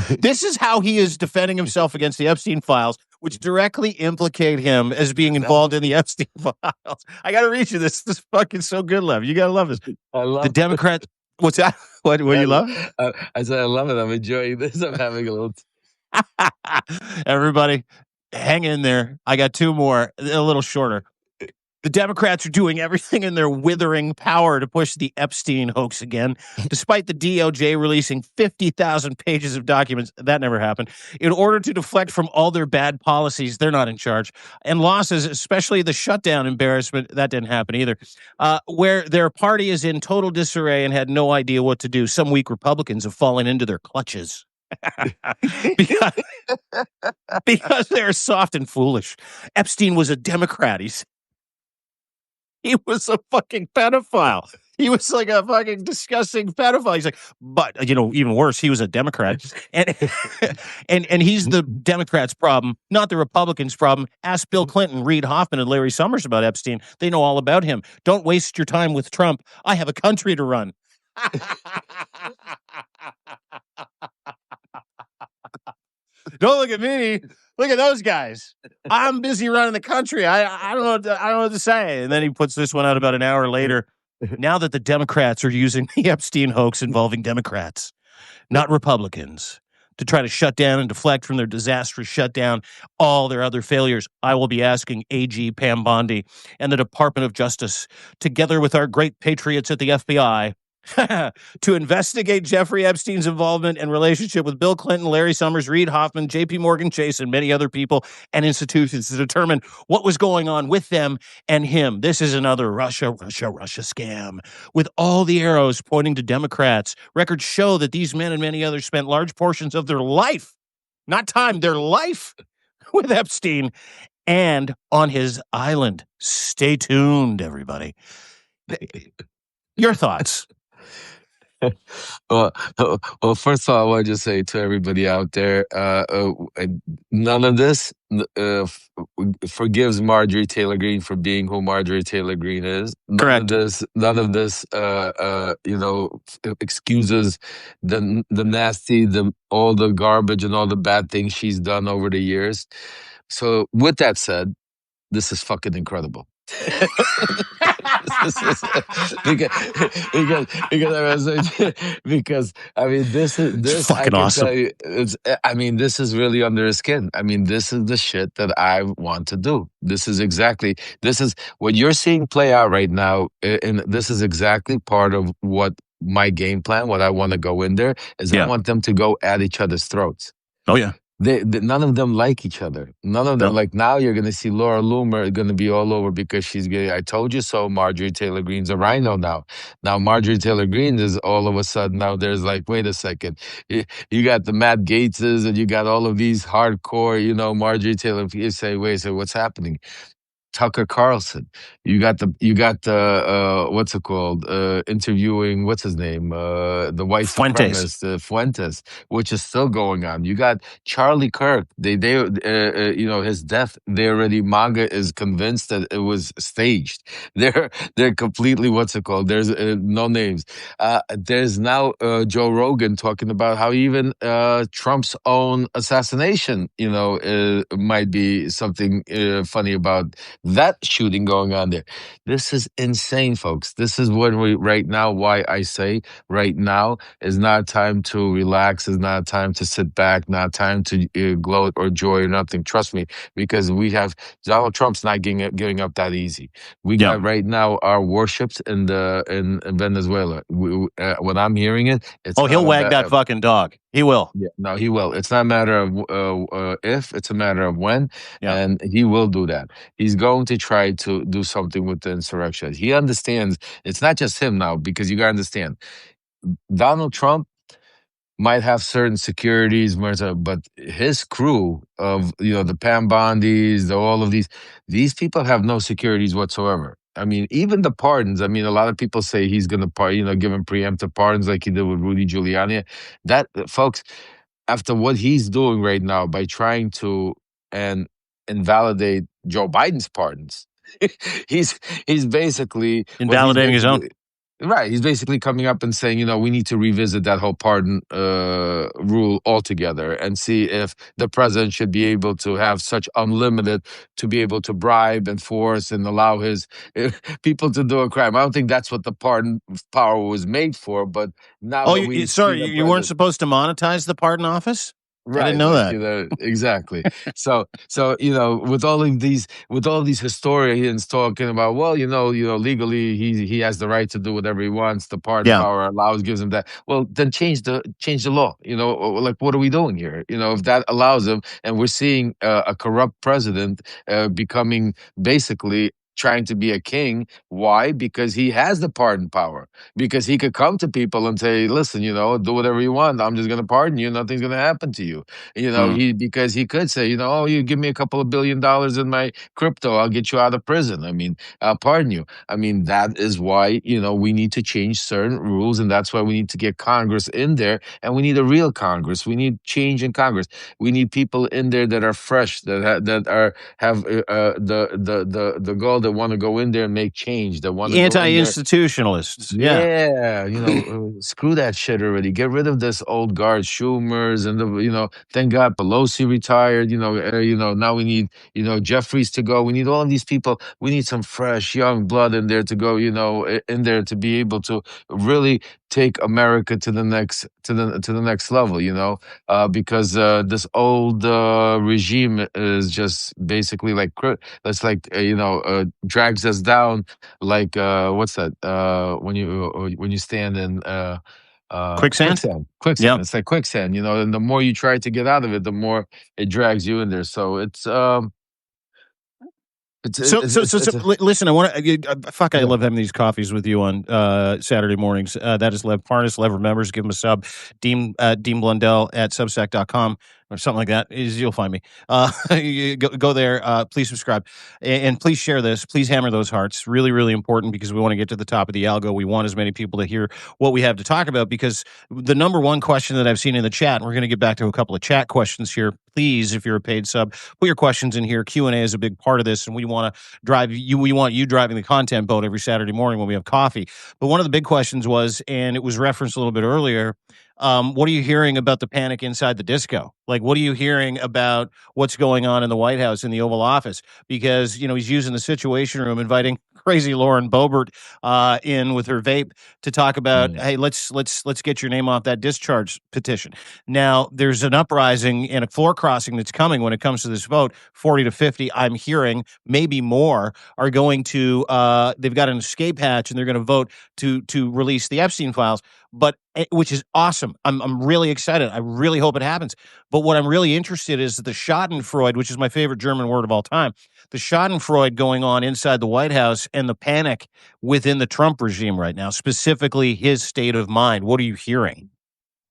This is how he is defending himself against the Epstein files, which directly implicate him as being involved in the Epstein files. I got to read you this. This is fucking so good, Lev. You got to love this. I love the Democrats. What's that? What do you love? I said, I love it. I'm enjoying this. I'm having a little. Everybody, hang in there. I got two more, a little shorter. The Democrats are doing everything in their withering power to push the Epstein hoax again, despite the DOJ releasing 50,000 pages of documents. That never happened. In order to deflect from all their bad policies, they're not in charge. And losses, especially the shutdown embarrassment, that didn't happen either. Where their party is in total disarray and had no idea what to do. Some weak Republicans have fallen into their clutches. because they're soft and foolish. Epstein was a Democrat. He was a fucking pedophile. He was like a fucking disgusting pedophile. He's like, but even worse, he was a Democrat, and and he's the Democrats' problem, not the Republicans' problem. Ask Bill Clinton, Reid Hoffman, and Larry Summers about Epstein. They know all about him. Don't waste your time with Trump. I have a country to run. Don't look at me. Look at those guys. I'm busy running the country. I don't know what to say. And then he puts this one out about an hour later. Now that the Democrats are using the Epstein hoax involving Democrats, not Republicans, to try to shut down and deflect from their disastrous shutdown, all their other failures, I will be asking AG Pam Bondi and the Department of Justice, together with our great patriots at the FBI, to investigate Jeffrey Epstein's involvement and relationship with Bill Clinton, Larry Summers, Reid Hoffman, J.P. Morgan Chase, and many other people and institutions to determine what was going on with them and him. This is another Russia scam with all the arrows pointing to Democrats. Records show that these men and many others spent large portions of their life, not time, their life with Epstein and on his island. Stay tuned, everybody. Your thoughts? Well, first of all, I want to just say to everybody out there, none of this forgives Marjorie Taylor Greene for being who Marjorie Taylor Greene is. Correct. None of this, excuses the nasty, all the garbage and all the bad things she's done over the years. So, with that said, this is fucking incredible. because I mean It's this I fucking can awesome. tell you I mean this is really under his skin. I mean this is the shit that I want to do. This is what you're seeing play out right now, and this is exactly part of what my game plan. What I want to go in there is I Yeah. want them to go at each other's throats. Oh yeah. None of them like each other. None of them No. like now. You're gonna see Laura Loomer going to be all over because she's gay. I told you so. Marjorie Taylor Greene's a rhino now. Now Marjorie Taylor Greene is all of a sudden now. There's like, wait a second, you got the Matt Gateses and you got all of these hardcore, Marjorie Taylor. You say, wait, so what's happening? Tucker Carlson. You got the what's it called? Interviewing what's his name? The white Fuentes. supremacist Fuentes, which is still going on. You got Charlie Kirk. His death. They already MAGA is convinced that it was staged. They're completely what's it called? There's no names. There's now Joe Rogan talking about how even Trump's own assassination, might be something funny about that shooting going on there. This is insane, folks. This is when we right now. Why I say right now is not time to relax. Is not time to sit back. Not time to gloat or joy or nothing. Trust me, because we have Donald Trump's not giving up that easy. We Yeah. got right now our warships in Venezuela. When I'm hearing it, it's he'll not wag that fucking dog. He will. yeah, no, he will. It's not a matter of if, it's a matter of when, Yeah. and he will do that. He's going to try to do something with the insurrection. He understands it's not just him now, because you got to understand, Donald Trump might have certain securities, but his crew of the Pam Bondis, all of these people have no securities whatsoever. I mean, even the pardons. I mean, a lot of people say he's going to give him preemptive pardons like he did with Rudy Giuliani. That folks, after what he's doing right now by trying to and invalidate Joe Biden's pardons, he's basically Invalidating his own. Right. He's basically coming up and saying, we need to revisit that whole pardon rule altogether and see if the president should be able to have such unlimited to be able to bribe and force and allow his people to do a crime. I don't think that's what the pardon power was made for. But now that we see you weren't supposed to monetize the pardon office? Right, I didn't know that. Exactly. So with all of these historians talking about, well, legally he has the right to do whatever he wants. The pardon power gives him that. Well, then change the law. Like what are we doing here? If that allows him, and we're seeing a corrupt president becoming basically trying to be a king. Why? Because he has the pardon power. Because he could come to people and say, listen, do whatever you want. I'm just going to pardon you. Nothing's going to happen to you. Because he could say, oh, you give me a couple of $1 billion in my crypto, I'll get you out of prison. I mean, I'll pardon you. I mean, that is why, we need to change certain rules. And that's why we need to get Congress in there. And we need a real Congress. We need change in Congress. We need people in there that are fresh, that have the goal, that want to go in there and make change, that want to anti-institutionalists. Yeah, screw that shit already. Get rid of this old guard, Schumers, and thank God Pelosi retired. Now we need Jeffries to go. We need all of these people. We need some fresh young blood in there to go. In there to be able to really take America to the next level. Because this old regime is just basically like that's like drags us down like what's that when you stand in quicksand. Yep. It's like quicksand, and the more you try to get out of it, the more it drags you in there. So listen, I want to I love having these coffees with you on Saturday mornings. That is Lev Parnas. Lev remembers, give him a sub. Dean Blundell at substack.com or something like that. You'll find me. You go there. Please subscribe and please share this. Please hammer those hearts. Really, really important, because we want to get to the top of the algo. We want as many people to hear what we have to talk about, because the number one question that I've seen in the chat, and we're going to get back to a couple of chat questions here. Please, if you're a paid sub, put your questions in here. Q&A is a big part of this, and we want to drive you. We want you driving the content boat every Saturday morning when we have coffee. But one of the big questions was, and it was referenced a little bit earlier, what are you hearing about the panic inside the disco? Like, what are you hearing about what's going on in the White House, in the Oval Office? Because, he's using the Situation Room, inviting crazy Lauren Boebert in with her vape to talk about, Mm. hey, let's get your name off that discharge petition. Now, there's an uprising and a floor crossing that's coming when it comes to this vote. 40 to 50, I'm hearing, maybe more, are going to. They've got an escape hatch, and they're going to vote to release the Epstein files. But which is awesome. I'm really excited. I really hope it happens. But what I'm really interested in is the Schadenfreude, which is my favorite German word of all time. The Schadenfreude going on inside the White House and the panic within the Trump regime right now, specifically his state of mind. What are you hearing?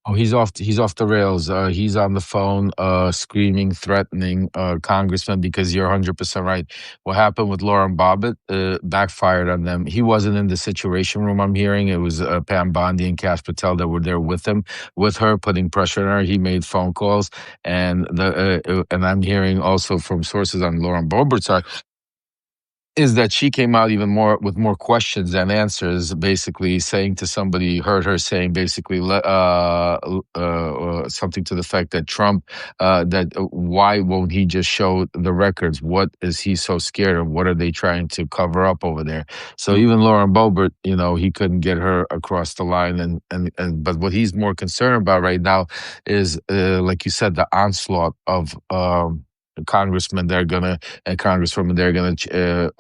Oh, he's off. He's off the rails. He's on the phone, screaming, threatening congressmen because you're 100% right. What happened with Lauren Bobbitt backfired on them. He wasn't in the Situation Room. I'm hearing it was Pam Bondi and Kash Patel that were there with him, with her, putting pressure on her. He made phone calls, and and I'm hearing also from sources on Lauren Bobbitt's side is that she came out even more with more questions than answers, basically saying to somebody, heard her saying basically something to the fact that Trump, why won't he just show the records? What is he so scared of? What are they trying to cover up over there? So even Lauren Boebert, he couldn't get her across the line. But what he's more concerned about right now is, like you said, the onslaught of congressmen they're gonna and congresswomen they're gonna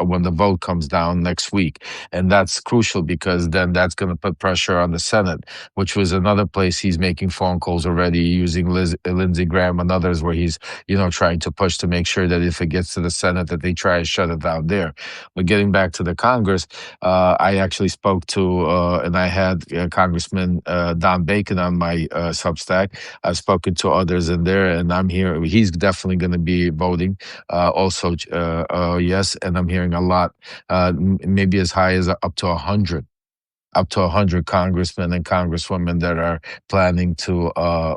when the vote comes down next week, and that's crucial because then that's gonna put pressure on the Senate, which was another place he's making phone calls already using Lindsey Graham and others, where he's trying to push to make sure that if it gets to the Senate that they try to shut it down there. But getting back to the Congress, I actually spoke to and I had Congressman Don Bacon on my Substack. I've spoken to others in there, and I'm here. He's definitely going to be voting. Also, yes, and I'm hearing a lot, maybe as high as up to 100. Up to 100 congressmen and congresswomen that are planning to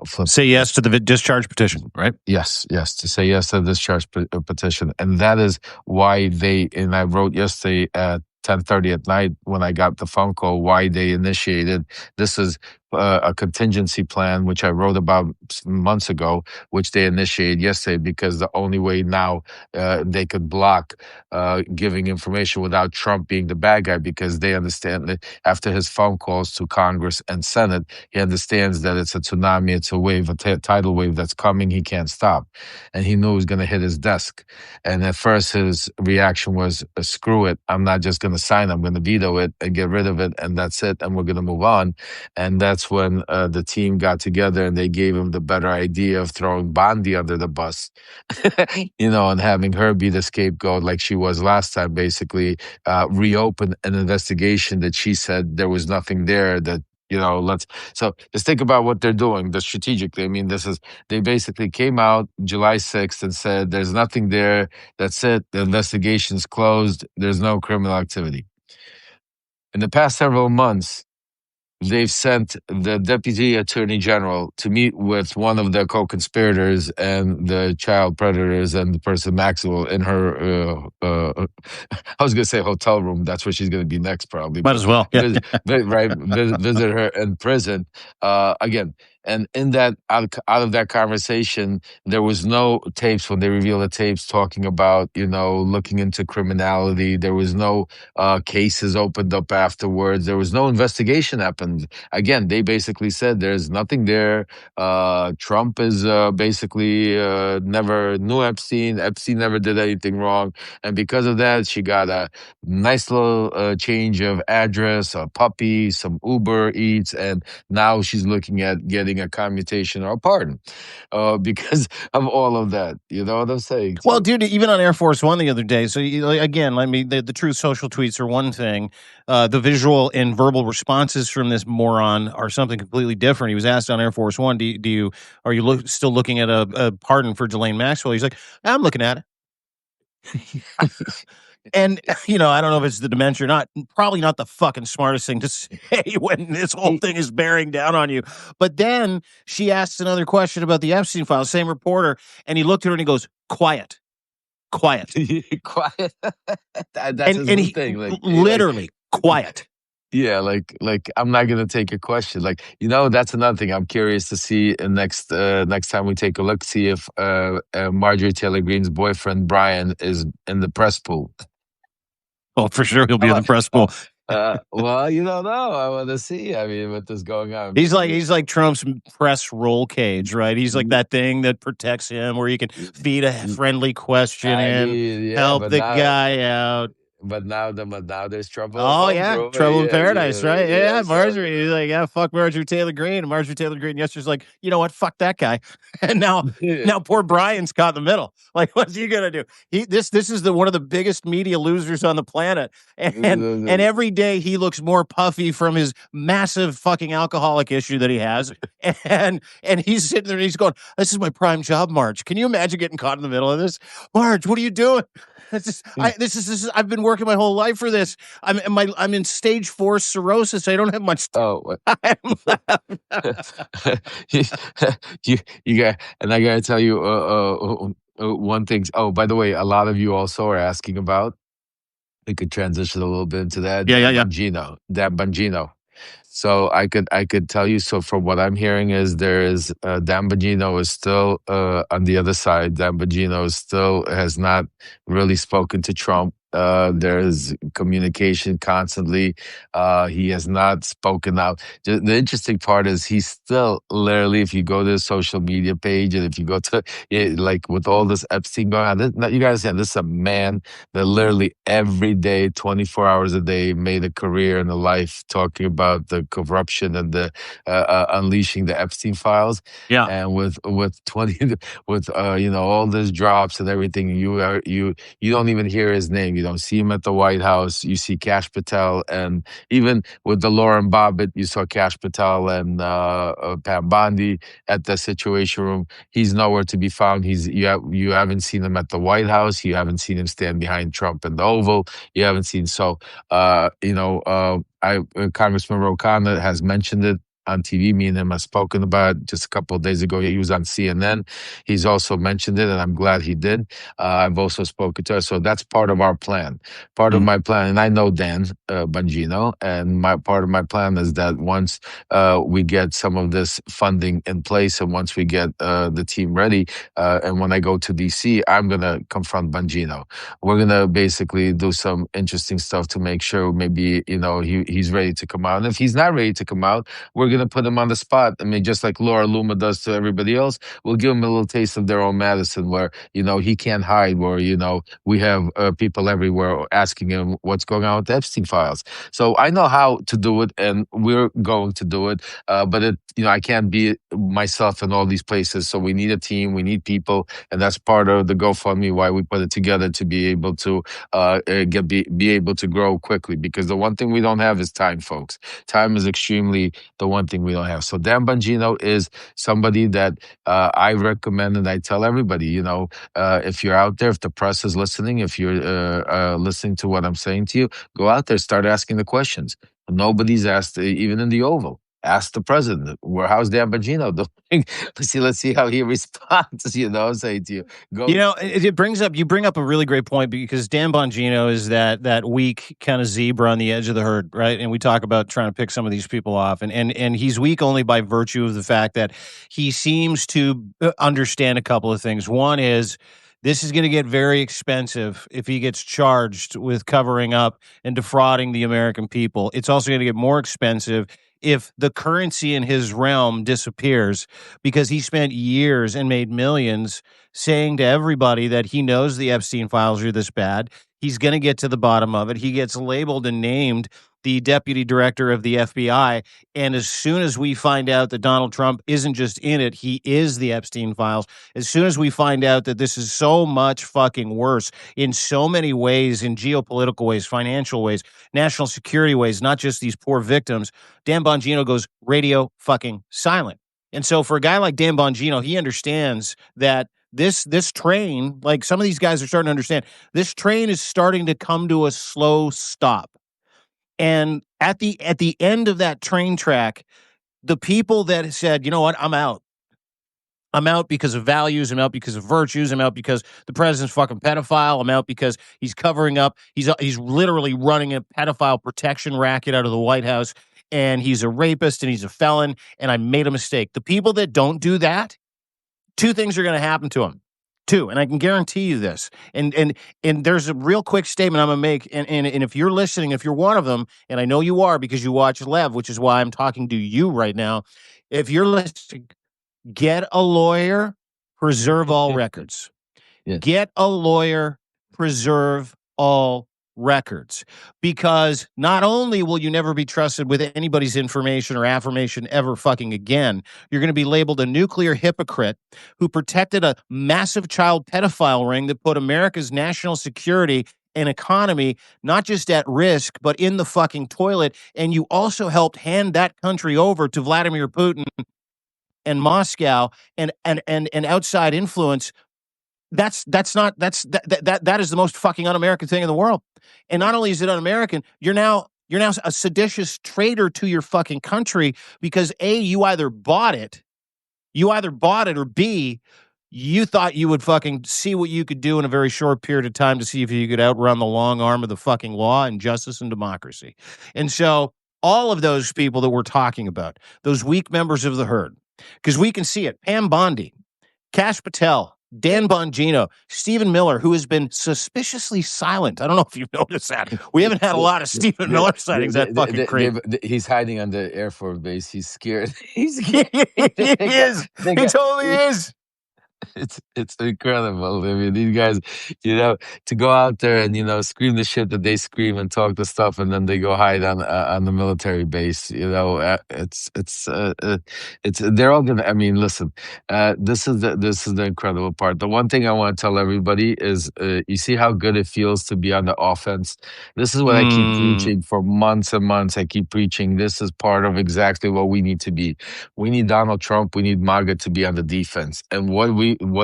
flip. Say yes to the discharge petition, right? Yes, to say yes to the discharge petition. And that is why and I wrote yesterday at 10:30 at night when I got the phone call, why they initiated. This is a contingency plan, which I wrote about months ago, which they initiated yesterday because the only way now they could block giving information without Trump being the bad guy, because they understand that after his phone calls to Congress and Senate, he understands that it's a tsunami, it's a wave, a tidal wave that's coming, he can't stop. And he knew it was going to hit his desk. And at first his reaction was, screw it, I'm not just going to sign, I'm going to veto it and get rid of it, and that's it, and we're going to move on. And that's when the team got together and they gave him the better idea of throwing Bondi under the bus, and having her be the scapegoat like she was last time, basically reopen an investigation that she said there was nothing there, that so just think about what they're doing, the strategically. I mean, they basically came out July 6th and said there's nothing there, that's it, the investigation's closed, there's no criminal activity. In the past several months, they've sent the deputy attorney general to meet with one of the co-conspirators and the child predators and the person Maxwell in her, I was going to say hotel room. That's where she's going to be next, probably. Might as well. Yeah. Visit her in prison. Again, and in that, out of that conversation, there was no tapes when they revealed the tapes talking about, looking into criminality. There was no cases opened up afterwards. There was no investigation happened. Again, they basically said there's nothing there. Trump is basically never knew Epstein. Epstein never did anything wrong. And because of that, she got a nice little change of address, a puppy, some Uber Eats, and now she's looking at getting a commutation or a pardon because of all of that. You know what I'm saying? Well, dude, even on Air Force One the other day. So again, the Truth Social tweets are one thing. The visual and verbal responses from this moron are something completely different. He was asked on Air Force One, are you still looking at a pardon for Ghislaine Maxwell? He's like, I'm looking at it. And, I don't know if it's the dementia or not. Probably not the fucking smartest thing to say when this whole thing is bearing down on you. But then she asks another question about the Epstein file, same reporter, and he looked at her and he goes, quiet. Quiet. That's his new thing. Literally, quiet. Yeah, like I'm not gonna take a question. That's another thing I'm curious to see next time we take a look, see if Marjorie Taylor Greene's boyfriend Brian is in the press pool. Oh, for sure, he'll be in the press Uh, pool. well, you don't know. I want to see. I mean, what is going on? He's like Trump's press roll cage, right? He's like that thing that protects him, where you can feed a friendly question I in, mean, yeah, help the guy out. but now there's trouble at Oh home, yeah, bro. trouble in Yeah, paradise, right? yeah. Yeah, So Marjorie. He's like, yeah, fuck Marjorie Taylor Greene. And Marjorie Taylor Greene yesterday's like, you know what? Fuck that guy. And now poor Brian's caught in the middle. Like, what's he gonna do? This is the one of the biggest media losers on the planet. And every day he looks more puffy from his massive fucking alcoholic issue that he has. And he's sitting there and he's going, "This is my prime job, Marge. Can you imagine getting caught in the middle of this? Marge, what are you doing? This is I've been working my whole life for this. I'm in stage 4 cirrhosis. I don't have much oh, time you got, and I gotta tell you, one thing. Oh, by the way, a lot of you also are asking about. We could transition a little bit into that. Yeah. Dan Bongino. So I could tell you. So from what I'm hearing is there is Dan Bongino is still on the other side. Dan Bongino still has not really spoken to Trump. There is communication constantly. He has not spoken out. The interesting part is he's still literally, if you go to his social media page and if you go to like with all this Epstein going on, you gotta understand this is a man that literally every day, 24 hours a day, made a career and a life talking about the corruption and the unleashing the Epstein files. Yeah. And with 20 with all these drops and everything, you don't even hear his name. You don't see him at the White House. You see Cash Patel, and even with the Lauren Bobbitt, you saw Cash Patel and Pam Bondi at the Situation Room. He's nowhere to be found. You haven't seen him at the White House. You haven't seen him stand behind Trump in the Oval. You haven't seen Congressman Ro Khanna has mentioned it on TV. Me and him have spoken about it just a couple of days ago. He was on CNN. He's also mentioned it, and I'm glad he did. I've also spoken to her, so that's part of our plan. Part of my plan, and I know Dan Bongino, and part of my plan is that once we get some of this funding in place, and once we get the team ready, and when I go to DC, I'm gonna confront Bongino. We're gonna basically do some interesting stuff to make sure maybe he's ready to come out. And if he's not ready to come out, we're gonna put him on the spot. I mean, just like Laura Loomer does to everybody else, we'll give him a little taste of their own medicine, where he can't hide. Where we have people everywhere asking him what's going on with the Epstein files. So I know how to do it, and we're going to do it. But I can't be myself in all these places. So we need a team. We need people, and that's part of the GoFundMe. Why we put it together, to be able to be able to grow quickly. Because the one thing we don't have is time, folks. Time is extremely the one thing we don't have. So Dan Bongino is somebody that I recommend, and I tell everybody, if you're out there, if the press is listening, if you're listening to what I'm saying to you, go out there, start asking the questions. Nobody's asked, even in the Oval. Ask the president, how's Dan Bongino doing? Let's see how he responds. I'm saying to you, go. It you bring up a really great point, because Dan Bongino is that weak kind of zebra on the edge of the herd, right? And we talk about trying to pick some of these people off, and he's weak only by virtue of the fact that he seems to understand a couple of things. One is, this is going to get very expensive if he gets charged with covering up and defrauding the American people. It's also going to get more expensive if the currency in his realm disappears, because he spent years and made millions saying to everybody that he knows the Epstein files are this bad. He's going to get to the bottom of it. He gets labeled and named the deputy director of the FBI. And as soon as we find out that Donald Trump isn't just in it, he is the Epstein files. As soon as we find out that this is so much fucking worse in so many ways, in geopolitical ways, financial ways, national security ways, not just these poor victims, Dan Bongino goes radio fucking silent. And so for a guy like Dan Bongino, he understands that this train, like some of these guys are starting to understand, this train is starting to come to a slow stop. And at the end of that train track, the people that said, you know what, I'm out. I'm out because of values. I'm out because of virtues. I'm out because the president's fucking pedophile. I'm out because he's covering up. He's literally running a pedophile protection racket out of the White House, and he's a rapist and he's a felon, and I made a mistake. The people that don't do that, two things are going to happen to them. too, and I can guarantee you this. And there's a real quick statement I'm gonna make, and if you're listening, if you're one of them, and I know you are because you watch Lev, which is why I'm talking to you right now. If you're listening, get a lawyer, preserve all records. Yeah. Get a lawyer, preserve all records, because not only will you never be trusted with anybody's information or affirmation ever fucking again, you're going to be labeled a nuclear hypocrite who protected a massive child pedophile ring that put America's national security and economy not just at risk, but in the fucking toilet. And you also helped hand that country over to Vladimir Putin and Moscow and outside influence. That is the most fucking un-American thing in the world. And not only is it un-American, you're now a seditious traitor to your fucking country, because A, you either bought it, or B, you thought you would fucking see what you could do in a very short period of time to see if you could outrun the long arm of the fucking law and justice and democracy. And so all of those people that we're talking about, those weak members of the herd, because we can see it, Pam Bondi, Kash Patel, Dan Bongino, Stephen Miller, who has been suspiciously silent. I don't know if you've noticed that. We haven't had a lot of Stephen Miller sightings. That fucking crazy. He's hiding on the Air Force Base. He's scared. He is. He totally is. It's incredible. I mean, these guys, to go out there and scream the shit that they scream and talk the stuff, and then they go hide on the military base. It's they're all gonna. I mean, listen, this is the incredible part. The one thing I want to tell everybody is, you see how good it feels to be on the offense. This is what I keep preaching for months and months. I keep preaching. This is part of exactly what we need to be. We need Donald Trump. We need MAGA to be on the defense. And what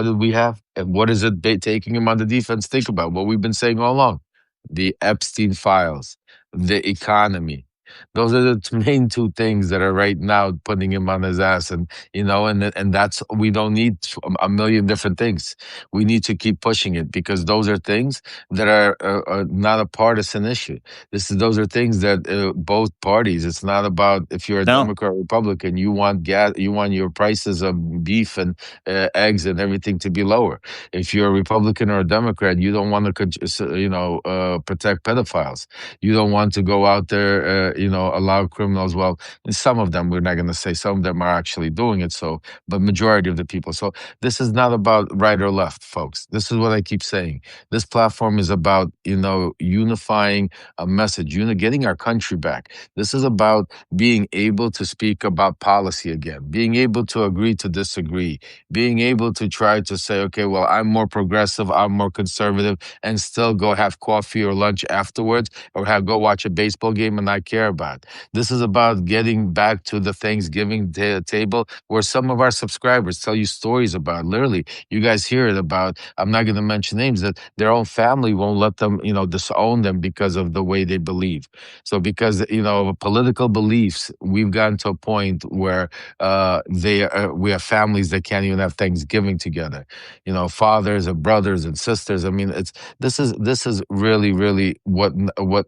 did we have? And what is it taking him on the defense? Think about what we've been saying all along. The Epstein files, the economy. Those are the main two things that are right now putting him on his ass. And that's, we don't need a million different things. We need to keep pushing it, because those are things that are not a partisan issue. Those are things that both parties. It's not about if you're a Democrat or Republican. You want your prices of beef and eggs and everything to be lower. If you're a Republican or a Democrat, you don't want to protect pedophiles. You don't want to go out there, allow criminals. Well, some of them, we're not going to say some of them are actually doing it. So, but majority of the people. So this is not about right or left, folks. This is what I keep saying. This platform is about, unifying a message, getting our country back. This is about being able to speak about policy again, being able to agree to disagree, being able to try to say, okay, well, I'm more progressive, I'm more conservative, and still go have coffee or lunch afterwards, or go watch a baseball game and not care about. This is about getting back to the Thanksgiving table where some of our subscribers tell you stories about. Literally, you guys hear it about, I'm not going to mention names, that their own family won't let them, disown them because of the way they believe. So because, of political beliefs, we've gotten to a point where we have families that can't even have Thanksgiving together. Fathers and brothers and sisters. I mean, this is really, really what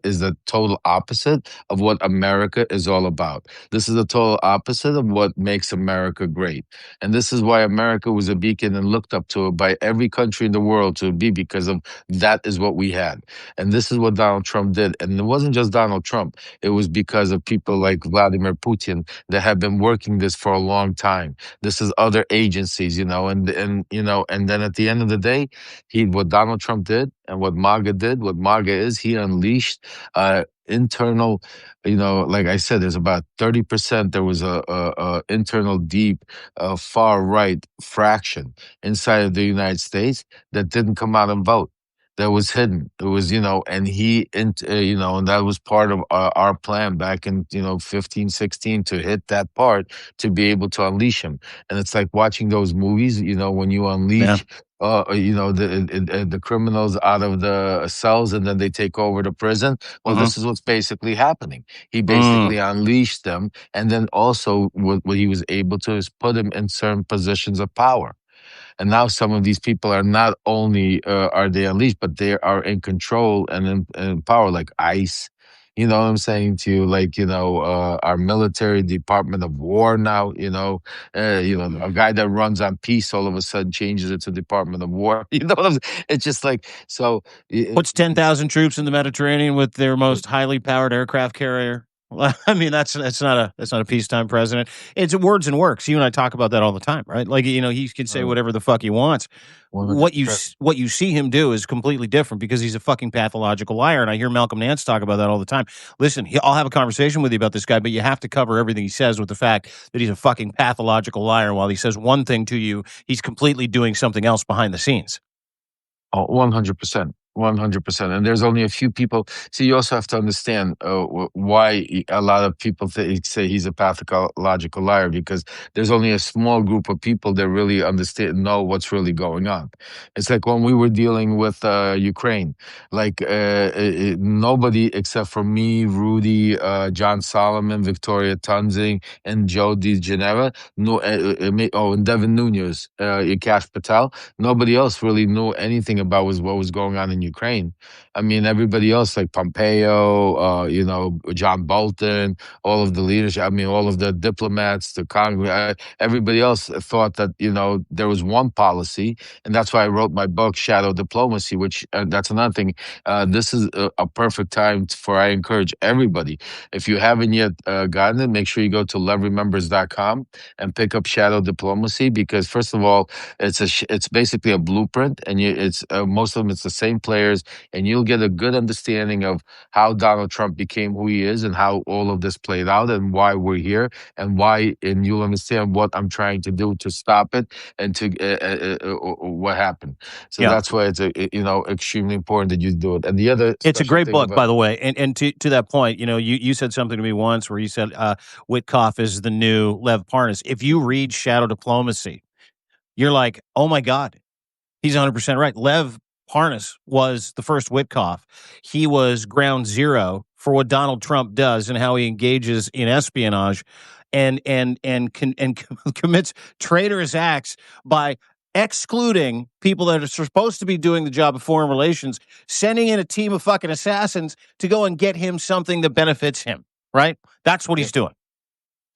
is the total opposite of what America is all about. This is the total opposite of what makes America great. And this is why America was a beacon and looked up to by every country in the world to be, because of that is what we had. And this is what Donald Trump did. And it wasn't just Donald Trump. It was because of people like Vladimir Putin that have been working this for a long time. This is other agencies, and then at the end of the day, what Donald Trump did and what MAGA is, he unleashed internal, like I said, there's about 30%. There was a internal deep far right fraction inside of the United States that didn't come out and vote. That was hidden. It was, and and that was part of our plan back in, 15, 16, to hit that part, to be able to unleash him. And it's like watching those movies, when you unleash, the criminals out of the cells and then they take over the prison. Well, this is what's basically happening. He basically unleashed them. And then also what he was able to is put him in certain positions of power. And now some of these people are not only are they unleashed, but they are in control and in power, like ICE, You know what I'm saying to you? Like, our military, Department of War now, a guy that runs on peace all of a sudden changes it to Department of War. You know what I'm saying? It's just like, so Puts it's 10,000 troops in the Mediterranean with their most highly powered aircraft carrier. I mean, that's not a peacetime president. It's words and works. You and I talk about that all the time, right? Like, he can say whatever the fuck he wants. What you see him do is completely different because he's a fucking pathological liar. And I hear Malcolm Nance talk about that all the time. Listen, I'll have a conversation with you about this guy, but you have to cover everything he says with the fact that he's a fucking pathological liar. While he says one thing to you, he's completely doing something else behind the scenes. Oh, 100%. 100%. And there's only a few people. See, you also have to understand why a lot of people say he's a pathological liar, because there's only a small group of people that really know what's really going on. It's like when we were dealing with Ukraine, like nobody except for me, Rudy, John Solomon, Victoria Tunzing, and Joe DeGenera, and Devin Nunez, Cash Patel. Nobody else really knew anything about what was going on in Ukraine. I mean, everybody else like Pompeo, John Bolton, all of the leadership. I mean, all of the diplomats, the Congress. Everybody else thought that there was one policy, and that's why I wrote my book, Shadow Diplomacy. Which that's another thing. This is a perfect time for. I encourage everybody, if you haven't yet gotten it, make sure you go to loveremembers.com and pick up Shadow Diplomacy, because first of all, it's basically a blueprint, and it's most of them, it's the same players, and you'll get a good understanding of how Donald Trump became who he is, and how all of this played out, and why we're here, and you'll understand what I'm trying to do to stop it, and to what happened. So that's why it's extremely important that you do it. And the other, it's a great book, by the way. And to that point, you said something to me once where you said Witkoff is the new Lev Parnas. If you read Shadow Diplomacy, you're like, oh my God, he's 100% right. Lev Parnas was the first Witkoff. He was ground zero for what Donald Trump does and how he engages in espionage and commits traitorous acts by excluding people that are supposed to be doing the job of foreign relations, sending in a team of fucking assassins to go and get him something that benefits him, right? That's what he's doing.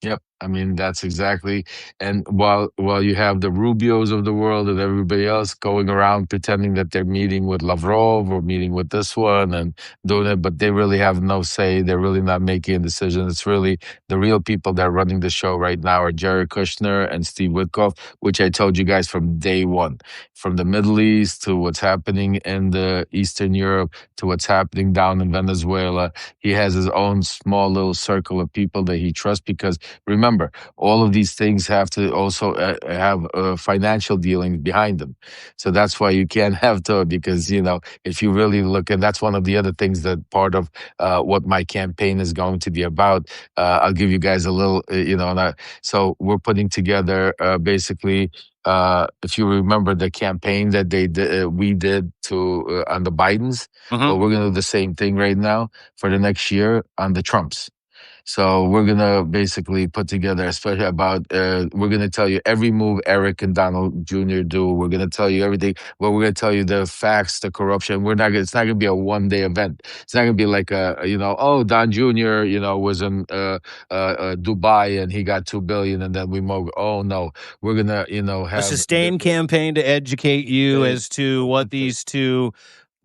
Yep. I mean, that's exactly. And while you have the Rubios of the world and everybody else going around pretending that they're meeting with Lavrov or meeting with this one and doing it, but they really have no say. They're really not making a decision. It's really the real people that are running the show right now are Jared Kushner and Steve Witkoff, which I told you guys from day one, from the Middle East to what's happening in the Eastern Europe to what's happening down in Venezuela. He has his own small little circle of people that he trusts, because remember, all of these things have to also have financial dealings behind them. So that's why you can't have to, because, if you really look, and that's one of the other things that part of what my campaign is going to be about. I'll give you guys a little, so we're putting together basically, if you remember the campaign that we did to on the Bidens, well, we're going to do the same thing right now for the next year on the Trumps. So we're going to basically put together, especially about, we're going to tell you every move Eric and Donald Jr. do. We're going to tell you everything, but we're going to tell you the facts, the corruption. It's not going to be a one-day event. It's not going to be like Don Jr., was in Dubai and he got $2 billion and then we move. Oh no, we're going to, have a sustained campain to educate you as to what these two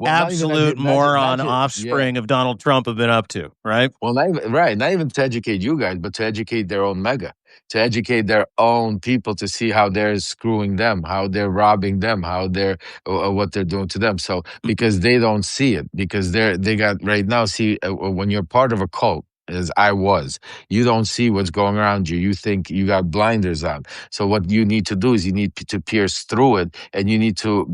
absolute moron offspring of Donald Trump have been up to, right? Well, not even to educate you guys, but to educate their own mega, to educate their own people, to see how they're screwing them, how they're robbing them, how they're what they're doing to them. So because they don't see it, because they got right now. See, when you're part of a cult, as I was, you don't see what's going around you. You think you got blinders on. So what you need to do is you need to pierce through it, and you need to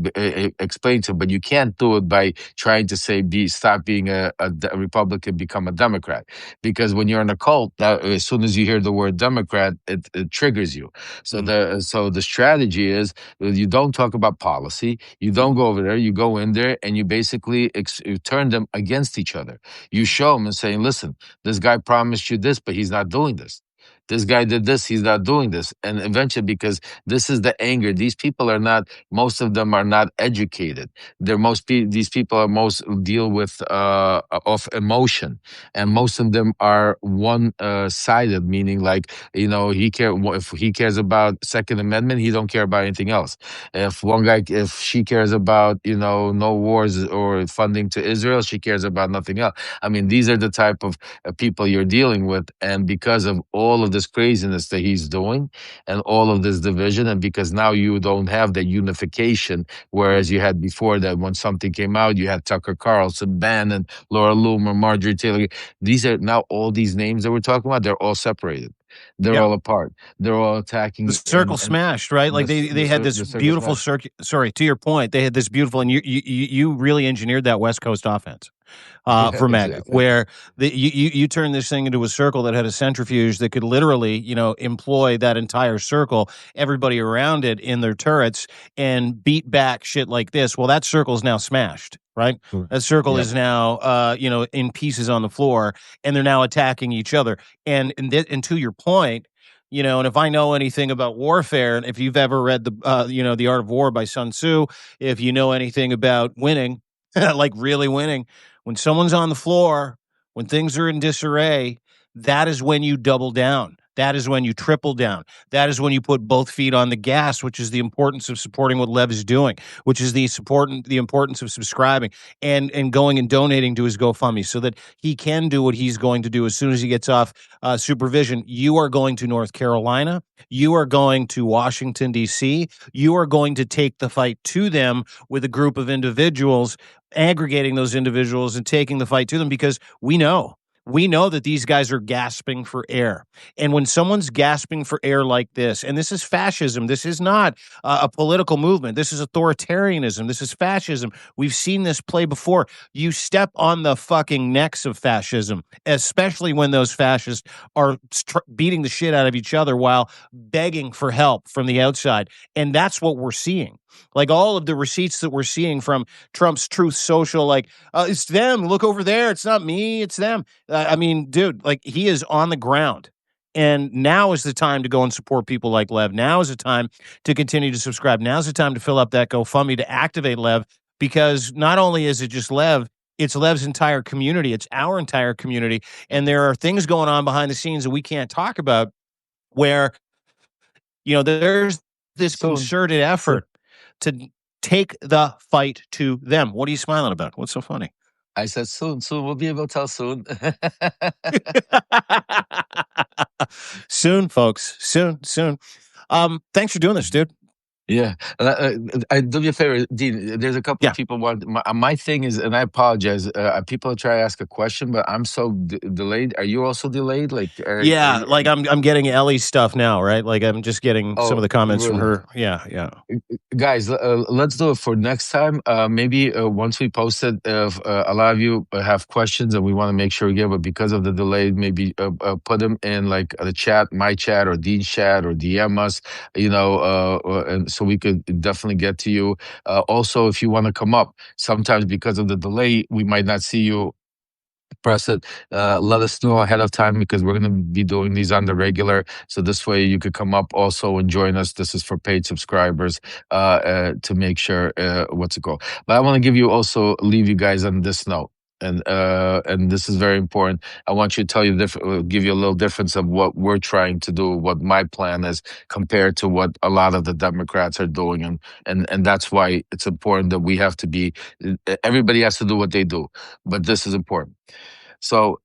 explain to them. But you can't do it by trying to say stop being a Republican, become a Democrat. Because when you're in a cult, as soon as you hear the word Democrat, it triggers you. So the strategy is you don't talk about policy. You don't go over there. You go in there and you basically turn them against each other. You show them and saying, listen, this guy promised you this, but he's not doing this. This guy did this, he's not doing this. And eventually, because this is the anger, these people are not, most of them are not educated. These people are most deal with of emotion, and most of them are one sided, meaning like, if he cares about Second Amendment, he don't care about anything else. If she cares about, no wars or funding to Israel, she cares about nothing else. I mean, these are the type of people you're dealing with, and because of all of this craziness that he's doing, and all of this division, and because now you don't have that unification, whereas you had before, that when something came out, you had Tucker Carlson, Bannon, Laura Loomer, Marjorie Taylor. These are now, all these names that we're talking about, they're all separated. They're Yeah. all apart. They're all The attacking, circle smashed, right? Like they had this the circle beautiful smash. circuit. Sorry, to your point, they had this beautiful, and you really engineered that West Coast offense Yeah, for MAGA, exactly. where you turned this thing into a circle that had a centrifuge that could literally, employ that entire circle, everybody around it in their turrets, and beat back shit like this. Well, that circle is now smashed, right? That circle Yep. is now, in pieces on the floor, and they're now attacking each other. And to your point, and if I know anything about warfare, and if you've ever read the Art of War by Sun Tzu, if you know anything about winning, like really winning, when someone's on the floor, when things are in disarray, that is when you double down. That is when you triple down. That is when you put both feet on the gas, which is the importance of supporting what Lev is doing, which is the importance of subscribing and going and donating to his GoFundMe so that he can do what he's going to do as soon as he gets off supervision. You are going to North Carolina. You are going to Washington, D.C. You are going to take the fight to them with a group of individuals, aggregating those individuals and taking the fight to them, because we know that these guys are gasping for air. And when someone's gasping for air like this, and this is fascism, this is not a political movement, this is authoritarianism, this is fascism. We've seen this play before. You step on the fucking necks of fascism, especially when those fascists are beating the shit out of each other while begging for help from the outside. And that's what we're seeing. Like all of the receipts that we're seeing from Trump's Truth Social, like, it's them. Look over there. It's not me. It's them. I mean, dude, like he is on the ground. And now is the time to go and support people like Lev. Now is the time to continue to subscribe. Now's the time to fill up that GoFundMe to activate Lev, because not only is it just Lev, it's Lev's entire community. It's our entire community. And there are things going on behind the scenes that we can't talk about where, there's this So, concerted effort to take the fight to them. What are you smiling about? What's so funny? I said soon. We'll be able to tell soon. Soon, folks. Soon. Thanks for doing this, dude. Yeah, I do me a favor, Dean. There's a couple Yeah. of people want my thing is, and I apologize. People try to ask a question, but I'm so delayed. Are you also delayed? Like, Yeah, like I'm getting Ellie's stuff now, right? Like I'm just getting some of oh, the comments from really? her. Yeah. Guys, let's do it for next time. Maybe once we post it, if a lot of you have questions and we want to make sure we get, but because of the delay, maybe put them in like the chat, my chat, or Dean's chat, or DM us, and so we could definitely get to you. Also, if you want to come up, sometimes because of the delay, we might not see you. Press it. Let us know ahead of time, because we're going to be doing these on the regular. So this way you could come up also and join us. This is for paid subscribers to make sure what's it called. But I want to leave you guys on this note. And this is very important. I want you to tell you give you a little difference of what we're trying to do, what my plan is compared to what a lot of the Democrats are doing, and that's why it's important that we have to be. Everybody has to do what they do, but this is important. So